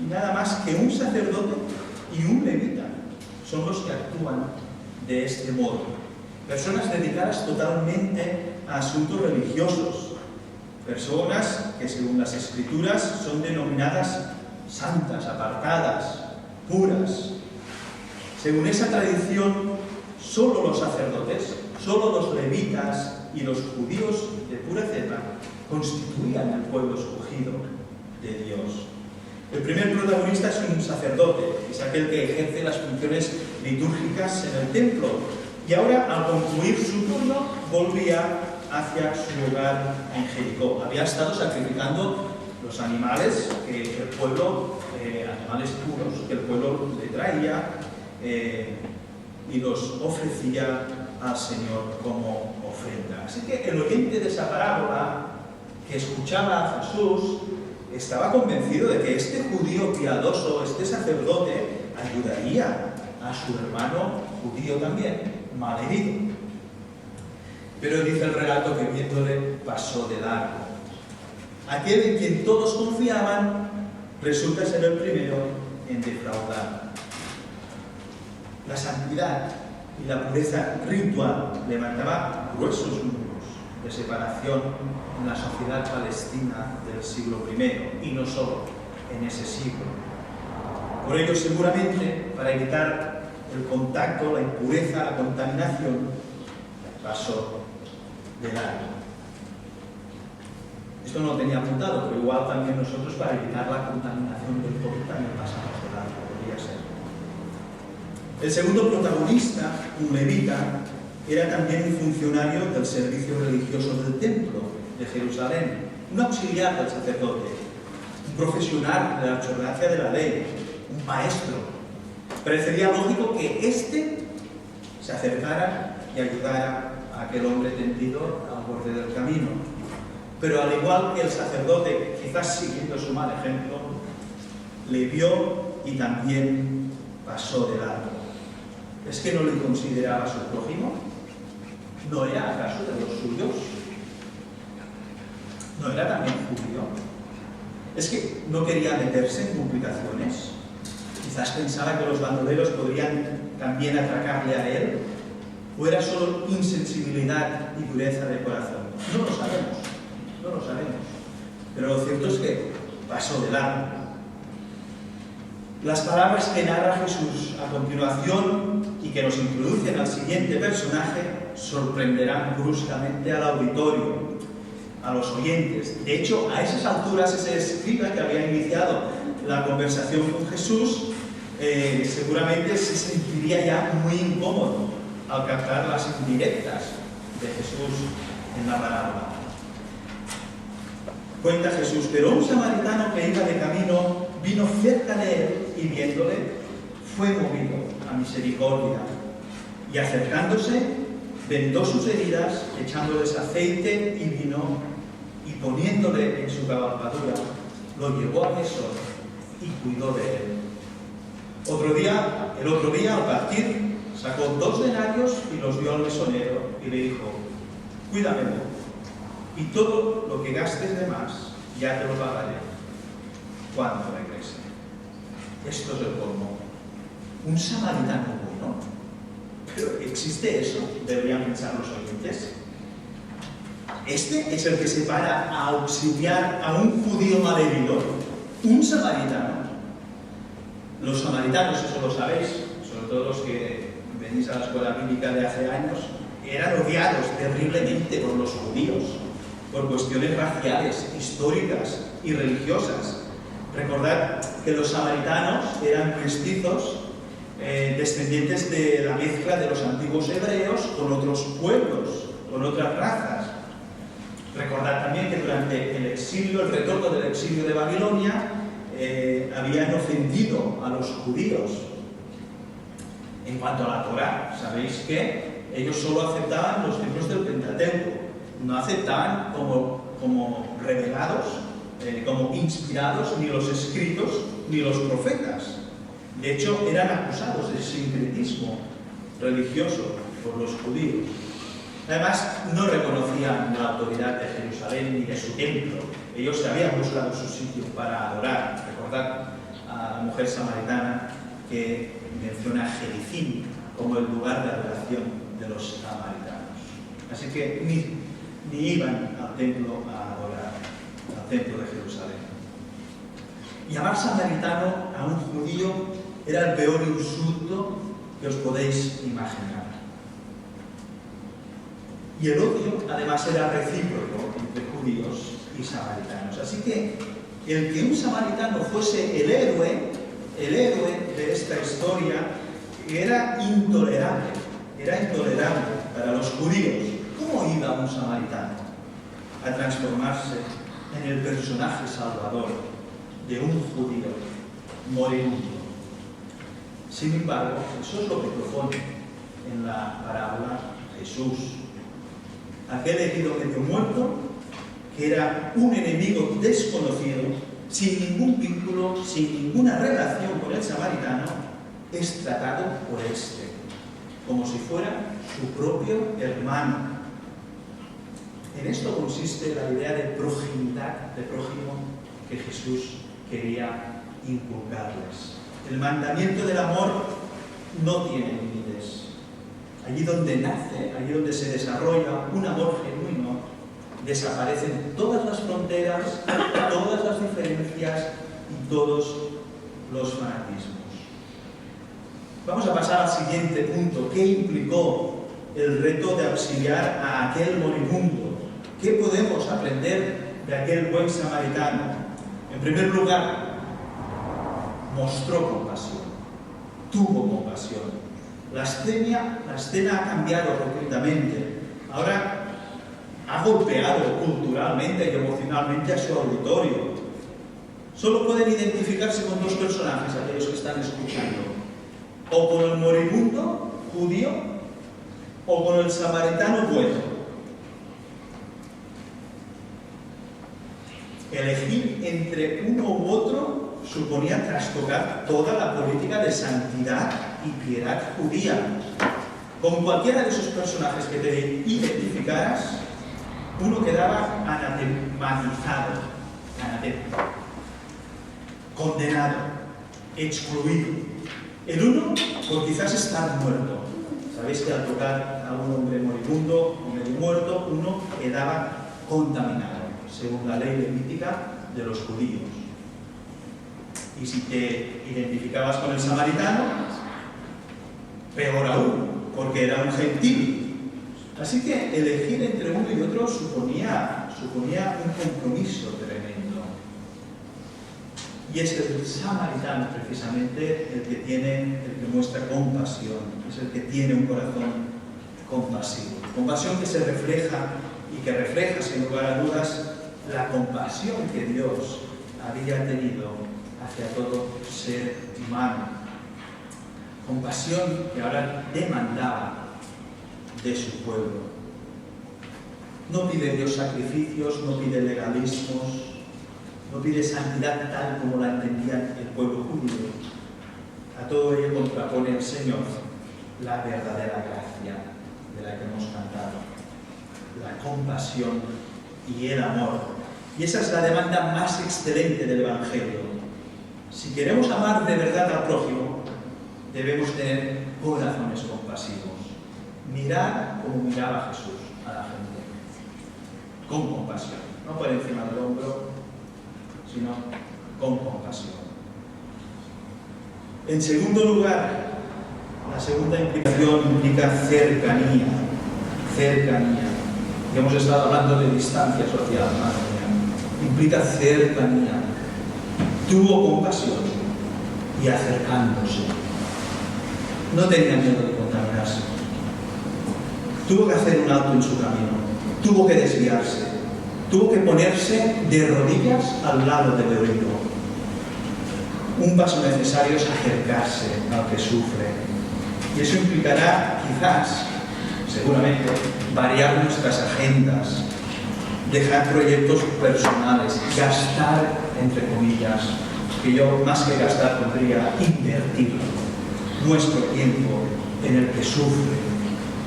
y nada más que un sacerdote y un levita son los que actúan de este modo. Personas dedicadas totalmente a asuntos religiosos. Personas que, según las Escrituras, son denominadas santas, apartadas, puras. Según esa tradición, solo los sacerdotes, solo los levitas y los judíos de pura cepa constituían el pueblo escogido de Dios. El primer protagonista es un sacerdote, es aquel que ejerce las funciones litúrgicas en el templo. Y ahora, al concluir su turno, volvía hacia su hogar en Jericó. Había estado sacrificando los animales que el pueblo, animales puros, que el pueblo le traía y los ofrecía al Señor como ofrenda. Así que el oyente de esa parábola que escuchaba a Jesús estaba convencido de que este judío piadoso, este sacerdote, ayudaría a su hermano judío también, malherido. Pero dice el relato que viéndole pasó de largo. Aquel en quien todos confiaban resulta ser el primero en defraudar. La santidad y la pureza ritual levantaba gruesos muros de separación en la sociedad palestina del siglo I, y no solo en ese siglo. Por ello, seguramente, para evitar el contacto, la impureza, la contaminación, pasó de largo. Esto no lo tenía apuntado, pero igual también nosotros, para evitar la contaminación del COVID, también pasamos de largo, podría ser. El segundo protagonista, un levita, era también un funcionario del servicio religioso del templo de Jerusalén, un auxiliar del sacerdote, un profesional de la observancia de la ley, un maestro. Parecería lógico que éste se acercara y ayudara a aquel hombre tendido al borde del camino. Pero al igual que el sacerdote, quizás siguiendo su mal ejemplo, le vio y también pasó de largo. ¿Es que no le consideraba a su prójimo? ¿No era acaso de los suyos? ¿No era también judío? ¿Es que no quería meterse en complicaciones? Quizás pensaba que los bandoleros podrían también atracarle a él. ¿O era solo insensibilidad y dureza de corazón? No lo sabemos, no lo sabemos. Pero lo cierto es que pasó de largo. Las palabras que narra Jesús a continuación y que nos introducen al siguiente personaje sorprenderán bruscamente al auditorio, a los oyentes. De hecho, a esas alturas, ese escriba que había iniciado la conversación con Jesús seguramente se sentiría ya muy incómodo al captar las indirectas de Jesús en la parábola. Cuenta Jesús, pero un samaritano que iba de camino vino cerca de él y viéndole fue movido a misericordia y acercándose vendó sus heridas echándoles aceite y vino y poniéndole en su cabalgadura lo llevó a Jesús y cuidó de él. El otro día al partir sacó 2 denarios y los dio al mesonero y le dijo, cuídamelo y todo lo que gastes de más ya te lo pagaré cuando regrese. Esto es el colmo. Un samaritano bueno. ¿Pero existe eso? Deberían pensar los oyentes. Este es el que se para a auxiliar a un judío malherido. Un samaritano. Los samaritanos, eso lo sabéis, sobre todo los que venís a la escuela bíblica de hace años, eran odiados terriblemente por los judíos, por cuestiones raciales, históricas y religiosas. Recordad que los samaritanos eran mestizos, descendientes de la mezcla de los antiguos hebreos con otros pueblos, con otras razas. Recordad también que durante el exilio, el retorno del exilio de Babilonia, habían ofendido a los judíos. En cuanto a la Torá, sabéis que ellos solo aceptaban los libros del Pentateuco, no aceptaban como revelados, como inspirados, ni los escritos ni los profetas. De hecho, eran acusados de sincretismo religioso por los judíos. Además, no reconocían la autoridad de Jerusalén ni de su templo. Ellos se habían buscado su sitio para adorar. Recordad a la mujer samaritana que menciona a Jericim como el lugar de adoración de los samaritanos. Así que ni iban al templo a adorar, al templo de Jerusalén. Llamar samaritano a un judío era el peor insulto que os podéis imaginar. Y el odio, además, era recíproco entre judíos y samaritanos. Así que el que un samaritano fuese el héroe de esta historia, era intolerable para los judíos. ¿Cómo iba un samaritano a transformarse en el personaje salvador de un judío moribundo? Sin embargo, eso es lo que propone en la parábola Jesús. Aquel elegido medio muerto, que era un enemigo desconocido, sin ningún vínculo, sin ninguna relación con el samaritano, es tratado por este, como si fuera su propio hermano. En esto consiste la idea de proximidad, de prójimo, que Jesús quería inculcarles. El mandamiento del amor no tiene límites. Allí donde nace, allí donde se desarrolla un amor genuino, desaparecen todas las fronteras, todas las diferencias y todos los fanatismos. Vamos a pasar al siguiente punto. ¿Qué implicó el reto de auxiliar a aquel moribundo? ¿Qué podemos aprender de aquel buen samaritano? En primer lugar, mostró compasión, tuvo compasión. La escena ha cambiado rotundamente. Ahora ha golpeado culturalmente y emocionalmente a su auditorio. Solo pueden identificarse con dos personajes, aquellos que están escuchando. O con el moribundo judío o con el samaritano bueno. Elegir entre uno u otro suponía trastocar toda la política de santidad y piedad judía. Con cualquiera de esos personajes que te identificaras, uno quedaba anatematizado, condenado, excluido. El uno, por quizás estar muerto. Sabéis que al tocar a un hombre moribundo o medio muerto, uno quedaba contaminado, según la ley levítica de los judíos. Y si te identificabas con el samaritano, peor aún, porque era un gentil. Así que elegir entre uno y otro suponía un compromiso tremendo. Y es el samaritano, precisamente, el que muestra compasión, es el que tiene un corazón compasivo. Compasión que se refleja y que refleja, sin lugar a dudas, la compasión que Dios había tenido hacia todo ser humano. Compasión que ahora demandaba de su pueblo. No pide Dios sacrificios, no pide legalismos, no pide santidad tal como la entendía el pueblo judío. A todo ello contrapone el Señor la verdadera gracia de la que hemos cantado, la compasión y el amor. Y esa es la demanda más excelente del Evangelio. Si queremos amar de verdad al prójimo, debemos tener corazones compasivos. Mirar como miraba Jesús a la gente, con compasión, no por encima del hombro, sino con compasión. En segundo lugar, la segunda implicación implica cercanía. Y hemos estado hablando de distancia social, implica cercanía. Tuvo compasión y acercándose. No tenía miedo de contaminarse. Tuvo que hacer un alto en su camino. Tuvo que desviarse. tuvo que ponerse de rodillas al lado del herido. Un paso necesario es acercarse al que sufre. Y eso implicará, quizás, seguramente, variar nuestras agendas, dejar proyectos personales, gastar, entre comillas, que yo más que gastar podría invertir nuestro tiempo en el que sufre,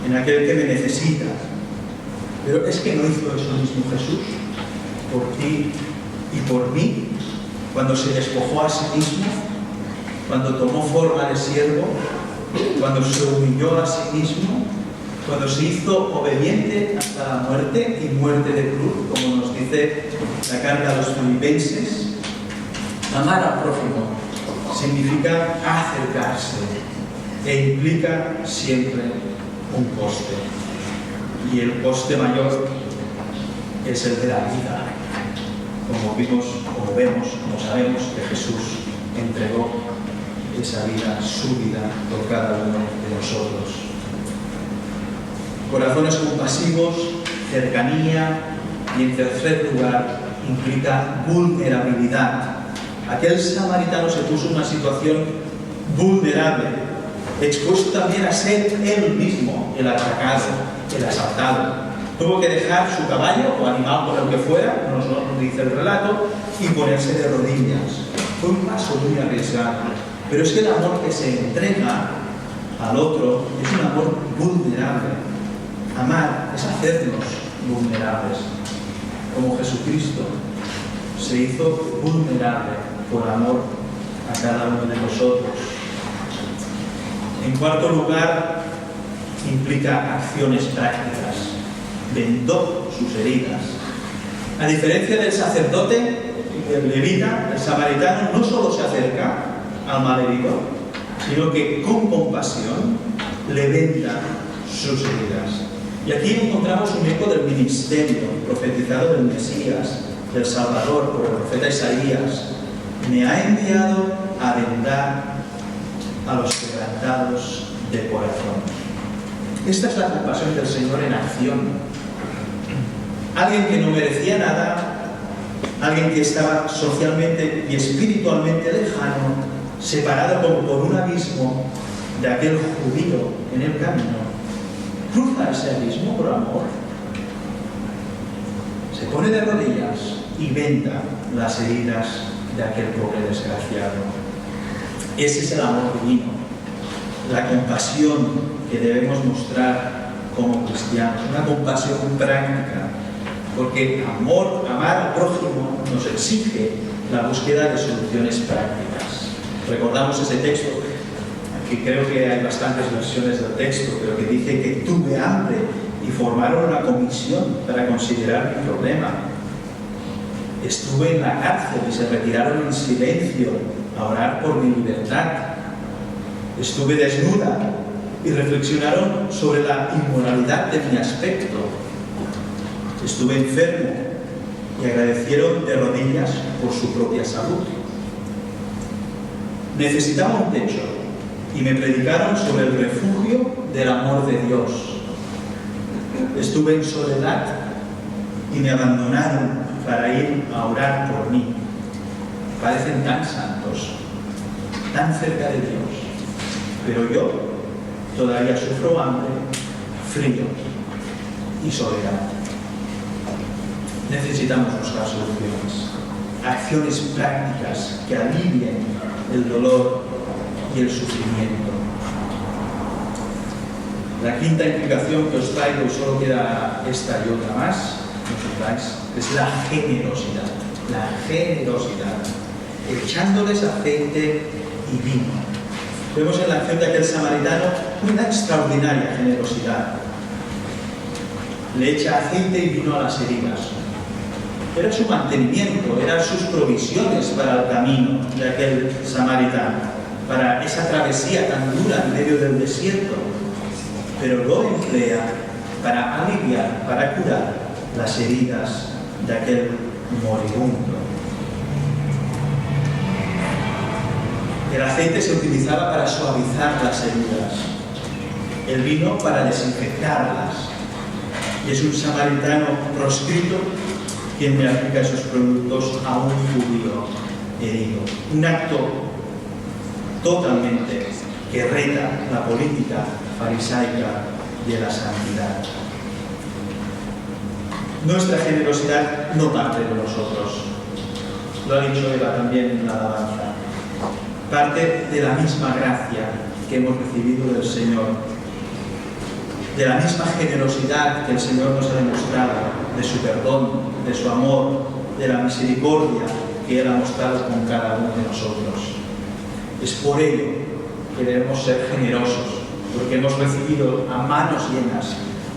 en aquel que me necesita. Pero es que no hizo eso mismo Jesús por ti y por mí, cuando se despojó a sí mismo, cuando tomó forma de siervo, cuando se humilló a sí mismo, cuando se hizo obediente hasta la muerte y muerte de cruz, como nos dice la carta a los Filipenses. Amar al prójimo significa acercarse e implica siempre un coste. Y el coste mayor es el de la vida. Como vemos, como sabemos que Jesús entregó esa vida, su vida, por cada uno de nosotros. Corazones compasivos, cercanía y, en tercer lugar, implica vulnerabilidad. Aquel samaritano se puso en una situación vulnerable, expuesto también a ser él mismo el atacado, el asaltado. Tuvo que dejar su caballo o animal por el que fuera, nos dice el relato, y ponerse de rodillas. Fue un paso muy arriesgado. Pero es que el amor que se entrega al otro es un amor vulnerable. Amar es hacernos vulnerables, como Jesucristo se hizo vulnerable por amor a cada uno de nosotros. En cuarto lugar, implica acciones prácticas. Vendó sus heridas. A diferencia del sacerdote, el levita, el samaritano, no solo se acerca al malherido, sino que con compasión le venda sus heridas. Y aquí encontramos un eco del ministerio profetizado del Mesías, del Salvador, por el profeta Isaías. Me ha enviado a vendar a los quebrantados de corazón. Esta es la compasión del Señor en acción. Alguien que no merecía nada, alguien que estaba socialmente y espiritualmente lejano, separado como por un abismo de aquel judío en el camino, cruza ese abismo por amor, se pone de rodillas y venda las heridas de aquel pobre desgraciado. Ese es el amor divino, la compasión que debemos mostrar como cristianos, una compasión práctica, porque amar al prójimo nos exige la búsqueda de soluciones prácticas. Recordamos ese texto, aquí creo que hay bastantes versiones del texto, pero que dice que tuve hambre y formaron una comisión para considerar mi problema. Estuve en la cárcel y se retiraron en silencio a orar por mi libertad. Estuve desnuda y reflexionaron sobre la inmoralidad de mi aspecto. Estuve enfermo y agradecieron de rodillas por su propia salud. Necesitaba un techo y me predicaron sobre el refugio del amor de Dios. Estuve en soledad y me abandonaron para ir a orar por mí. Parecen tan santos, tan cerca de Dios, pero yo todavía sufro hambre, frío y soledad. Necesitamos buscar soluciones, acciones prácticas que alivien el dolor y el sufrimiento. La quinta implicación que os traigo, y solo queda esta y otra más, es la generosidad. La generosidad, echándoles aceite y vino. Vemos en la acción de aquel samaritano una extraordinaria generosidad. Le echa aceite y vino a las heridas. Era su mantenimiento, eran sus provisiones para el camino de aquel samaritano, para esa travesía tan dura en medio del desierto, pero lo emplea para aliviar, para curar las heridas de aquel moribundo. El aceite se utilizaba para suavizar las heridas, el vino para desinfectarlas. Y es un samaritano proscrito quien le aplica esos productos a un judío herido. Un acto totalmente que reta la política farisaica de la santidad. Nuestra generosidad no parte de nosotros, lo ha dicho Eva también en la alabanza, parte de la misma gracia que hemos recibido del Señor, de la misma generosidad que el Señor nos ha demostrado, de su perdón, de su amor, de la misericordia que Él ha mostrado con cada uno de nosotros. Es por ello que debemos ser generosos, porque hemos recibido a manos llenas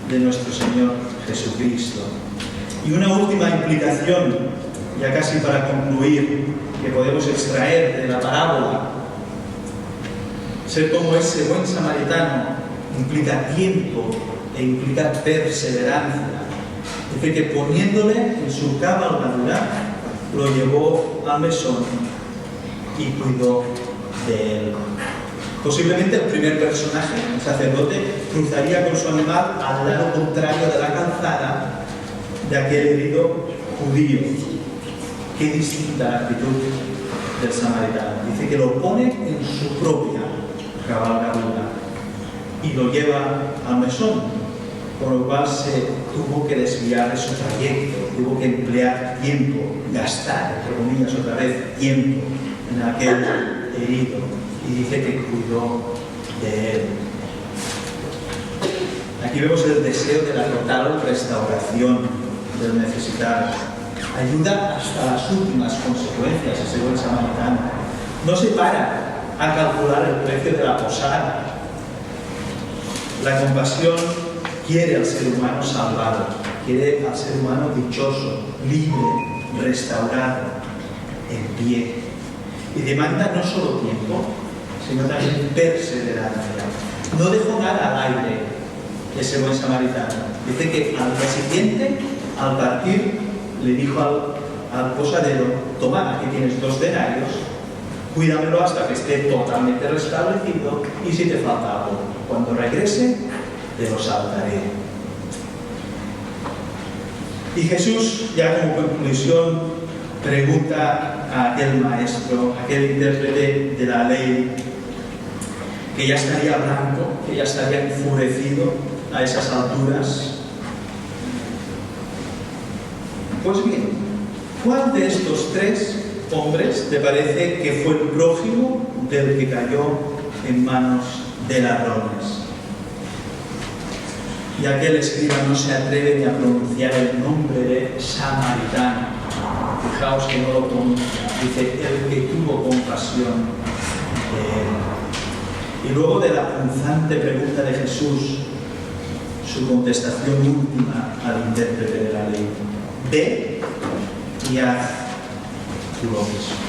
de nuestro Señor Jesucristo. Y una última implicación, ya casi para concluir, que podemos extraer de la parábola: ser como ese buen samaritano implica tiempo e implica perseverancia. Dice que poniéndole en su cabalgadura, lo llevó al mesón y cuidó de él. Posiblemente el primer personaje, el sacerdote, cruzaría con su animal al lado contrario de la calzada de aquel herido judío. Qué distinta la actitud del samaritano. Dice que lo pone en su propia cabalgadura y lo lleva al mesón, con lo cual se tuvo que desviar de su trayecto, tuvo que emplear tiempo, gastar, entre comillas, otra vez tiempo en aquel herido, y dice que cuidó de él. Aquí vemos el deseo de la total restauración del necesitado. Ayuda hasta las últimas consecuencias ese buen samaritano. No se para a calcular el precio de la posada. La compasión quiere al ser humano salvado, quiere al ser humano dichoso, libre, restaurado, en pie. Y demanda no solo tiempo, sino también perseverancia. No dejó nada al aire ese buen samaritano. Dice que al día siguiente, al partir, le dijo al posadero: toma, aquí tienes 2 denarios, cuídamelo hasta que esté totalmente restablecido, y si te falta algo, cuando regrese, te lo saltaré. Y Jesús, ya como conclusión, pregunta a aquel maestro, aquel intérprete de la ley, que ya estaría blanco, que ya estaría enfurecido a esas alturas: pues bien, ¿cuál de estos 3 hombres te parece que fue el prójimo del que cayó en manos de ladrones? Y aquel escriba no se atreve ni a pronunciar el nombre de samaritano. Fijaos que no lo pronuncia. Dice: el que tuvo compasión de él. Y luego de la punzante pregunta de Jesús, su contestación última al intérprete de la ley: ve y haz tú lo mismo.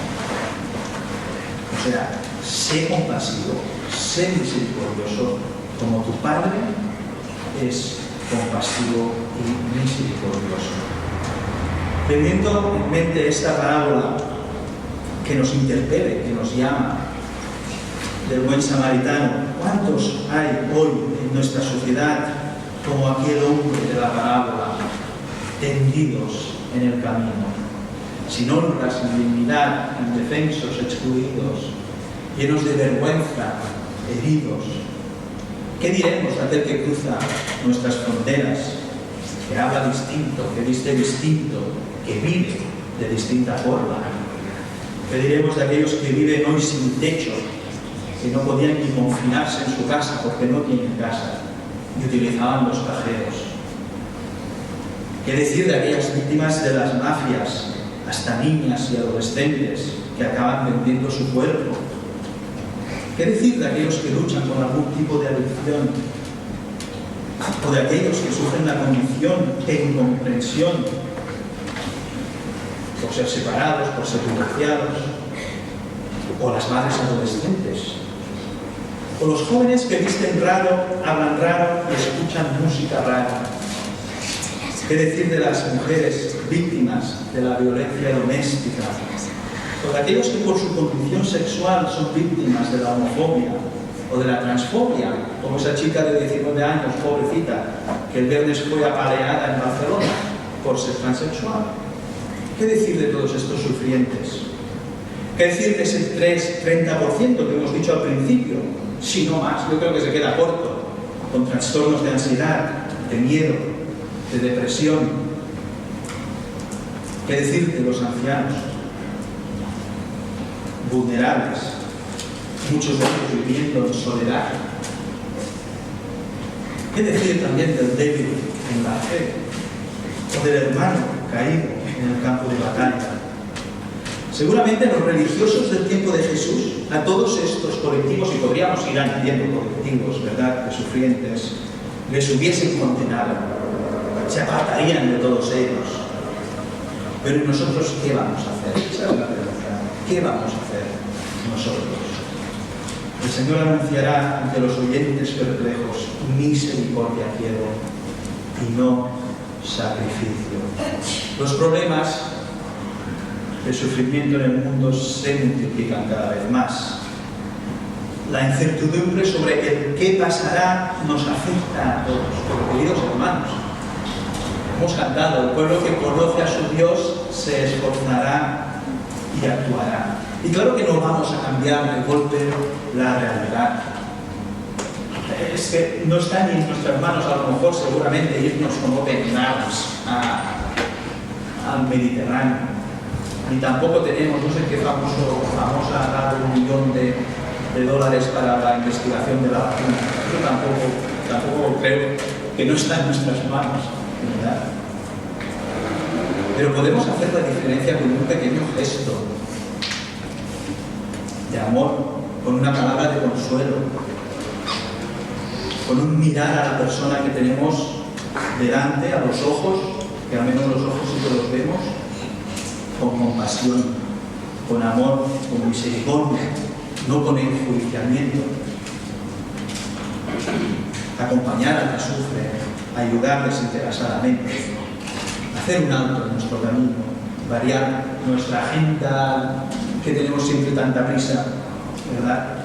O sea, sé compasivo, sé misericordioso, como tu Padre es compasivo y misericordioso. Teniendo en mente esta parábola que nos interpele, que nos llama, del buen samaritano, ¿cuántos hay hoy en nuestra sociedad como aquel hombre de la parábola, tendidos en el camino, sin honra, sin dignidad, indefensos, excluidos, llenos de vergüenza, heridos? ¿Qué diremos de aquel que cruza nuestras fronteras, que habla distinto, que viste distinto, que vive de distinta forma? ¿Qué diremos de aquellos que viven hoy sin techo, que no podían ni confinarse en su casa porque no tienen casa y utilizaban los cajeros? ¿Qué decir de aquellas víctimas de las mafias, hasta niñas y adolescentes, que acaban vendiendo su cuerpo? ¿Qué decir de aquellos que luchan con algún tipo de adicción? ¿O de aquellos que sufren la condición de incomprensión por ser separados, por ser divorciados? ¿O las madres adolescentes? ¿O los jóvenes que visten raro, hablan raro y escuchan música rara? ¿Qué decir de las mujeres víctimas de la violencia doméstica? O de aquellos que por su condición sexual son víctimas de la homofobia o de la transfobia, como esa chica de 19 años, pobrecita, que el viernes fue apaleada en Barcelona por ser transexual? ¿Qué decir de todos estos sufrientes? ¿Qué decir de ese 30% que hemos dicho al principio? Si no más, yo creo que se queda corto, con trastornos de ansiedad, de miedo, de depresión. ¿Qué decir de los ancianos? Vulnerables, muchos de ellos viviendo en soledad. ¿Qué decir también del débil en la fe? O del hermano caído en el campo de batalla. Seguramente los religiosos del tiempo de Jesús, a todos estos colectivos, y podríamos ir añadiendo colectivos, ¿verdad?, de sufrientes, les hubiesen condenado, se apartarían de todos ellos. Pero nosotros, ¿qué vamos a hacer? Esa es la pregunta. ¿Qué vamos a hacer nosotros? El Señor anunciará ante los oyentes perplejos: misericordia quiero y no sacrificio. Los problemas de sufrimiento en el mundo se multiplican cada vez más. La incertidumbre sobre el qué pasará nos afecta a todos. Pero, queridos hermanos, hemos cantado: el pueblo que conoce a su Dios se esforzará y actuará. Y claro que no vamos a cambiar de golpe la realidad. Es que no está ni en nuestras manos, a lo mejor, seguramente, irnos como peregrinos al Mediterráneo. Ni tampoco tenemos, no sé qué famosa ha dado $1 millón de dólares para la investigación de la vacuna. Yo tampoco creo que no está en nuestras manos, ¿verdad? Pero podemos hacer la diferencia con un pequeño gesto de amor, con una palabra de consuelo, con un mirar a la persona que tenemos delante, a los ojos, que al menos los ojos sí que los vemos, con compasión, con amor, con misericordia, no con enjuiciamiento. Acompañar al que sufre, ayudar desinteresadamente, hacer un alto en nuestro camino, variar nuestra agenda, que tenemos siempre tanta prisa, ¿verdad?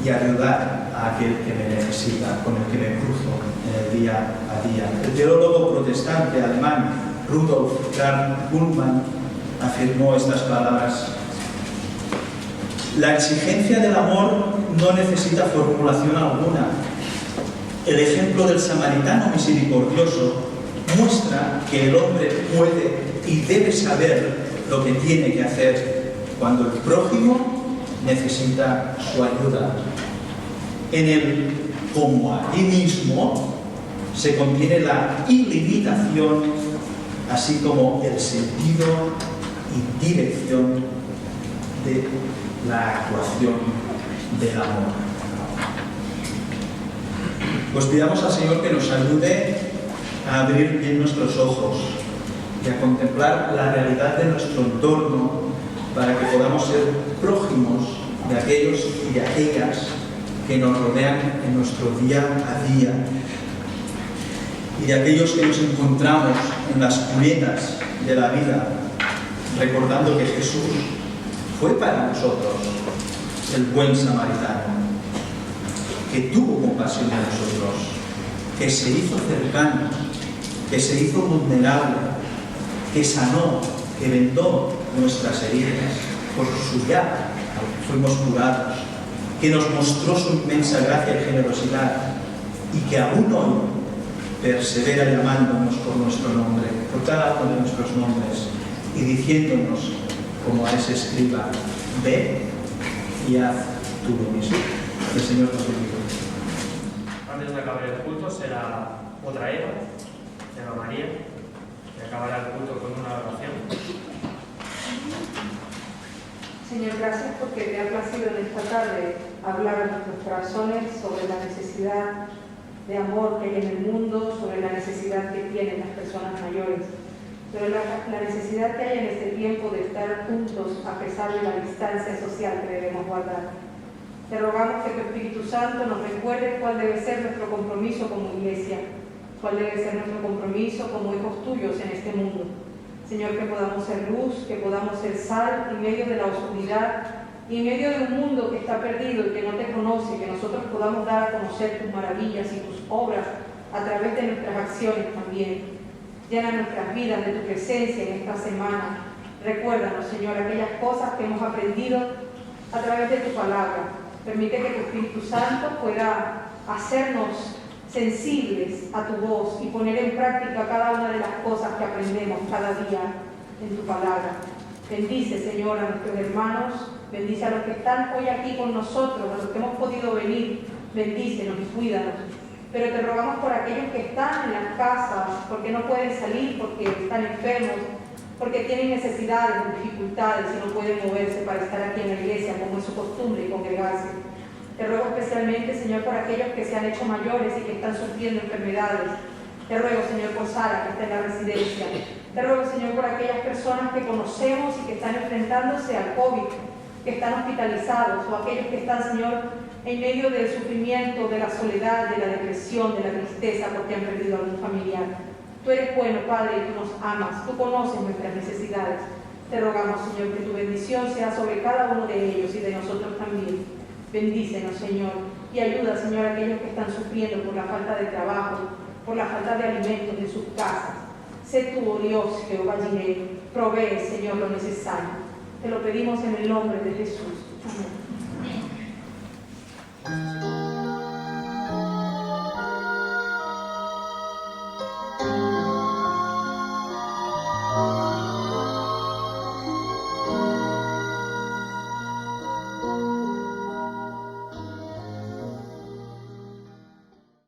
Y ayudar a aquel que me necesita, con el que me cruzo en el día a día. El teólogo protestante alemán Rudolf Karl Bultmann afirmó estas palabras: la exigencia del amor no necesita formulación alguna. El ejemplo del samaritano misericordioso muestra que el hombre puede y debe saber lo que tiene que hacer cuando el prójimo necesita su ayuda. En el como a ti mismo se contiene la ilimitación, así como el sentido y dirección de la actuación del amor. Pues pidamos al Señor que nos ayude a abrir bien nuestros ojos y a contemplar la realidad de nuestro entorno para que podamos ser prójimos de aquellos y de aquellas que nos rodean en nuestro día a día, y de aquellos que nos encontramos en las cunetas de la vida, recordando que Jesús fue para nosotros el buen samaritano, que tuvo compasión de nosotros, que se hizo cercano, que se hizo vulnerable, que sanó, que vendó nuestras heridas, por su llaga fuimos curados, que nos mostró su inmensa gracia y generosidad, y que aún hoy persevera llamándonos por nuestro nombre, por cada uno de nuestros nombres, y diciéndonos, como a ese escriba: ve y haz tú lo mismo. Que el Señor nos bendiga. Antes de acabar el culto será otra Eva, María, que acabará el culto con una oración. Señor, gracias porque te ha placido en esta tarde hablar a nuestros corazones sobre la necesidad de amor que hay en el mundo, sobre la necesidad que tienen las personas mayores, sobre la necesidad que hay en este tiempo de estar juntos a pesar de la distancia social que debemos guardar. Te rogamos que tu Espíritu Santo nos recuerde cuál debe ser nuestro compromiso como iglesia, cuál debe ser nuestro compromiso como hijos tuyos en este mundo. Señor, que podamos ser luz, que podamos ser sal en medio de la oscuridad y en medio de un mundo que está perdido y que no te conoce, que nosotros podamos dar a conocer tus maravillas y tus obras a través de nuestras acciones también. Llena nuestras vidas de tu presencia en esta semana. Recuérdanos, Señor, aquellas cosas que hemos aprendido a través de tu palabra. Permite que tu Espíritu Santo pueda hacernos sensibles a tu voz y poner en práctica cada una de las cosas que aprendemos cada día en tu palabra. Bendice, Señor, a nuestros hermanos, bendice a los que están hoy aquí con nosotros, a los que hemos podido venir, bendícenos y cuídanos. Pero te rogamos por aquellos que están en las casas, porque no pueden salir, porque están enfermos, porque tienen necesidades o dificultades y no pueden moverse para estar aquí en la iglesia como es su costumbre y congregarse. Te ruego especialmente, Señor, por aquellos que se han hecho mayores y que están sufriendo enfermedades. Te ruego, Señor, por Sara, que está en la residencia. Te ruego, Señor, por aquellas personas que conocemos y que están enfrentándose al COVID, que están hospitalizados, o aquellos que están, Señor, en medio del sufrimiento, de la soledad, de la depresión, de la tristeza, porque han perdido a algún familiar. Tú eres bueno, Padre, y tú nos amas, tú conoces nuestras necesidades. Te rogamos, Señor, que tu bendición sea sobre cada uno de ellos y de nosotros también. Bendícenos, Señor, y ayuda, Señor, a aquellos que están sufriendo por la falta de trabajo, por la falta de alimentos en sus casas. Sé tú, oh Dios, Jehová Jireh, provee, Señor, lo necesario. Te lo pedimos en el nombre de Jesús. Amén.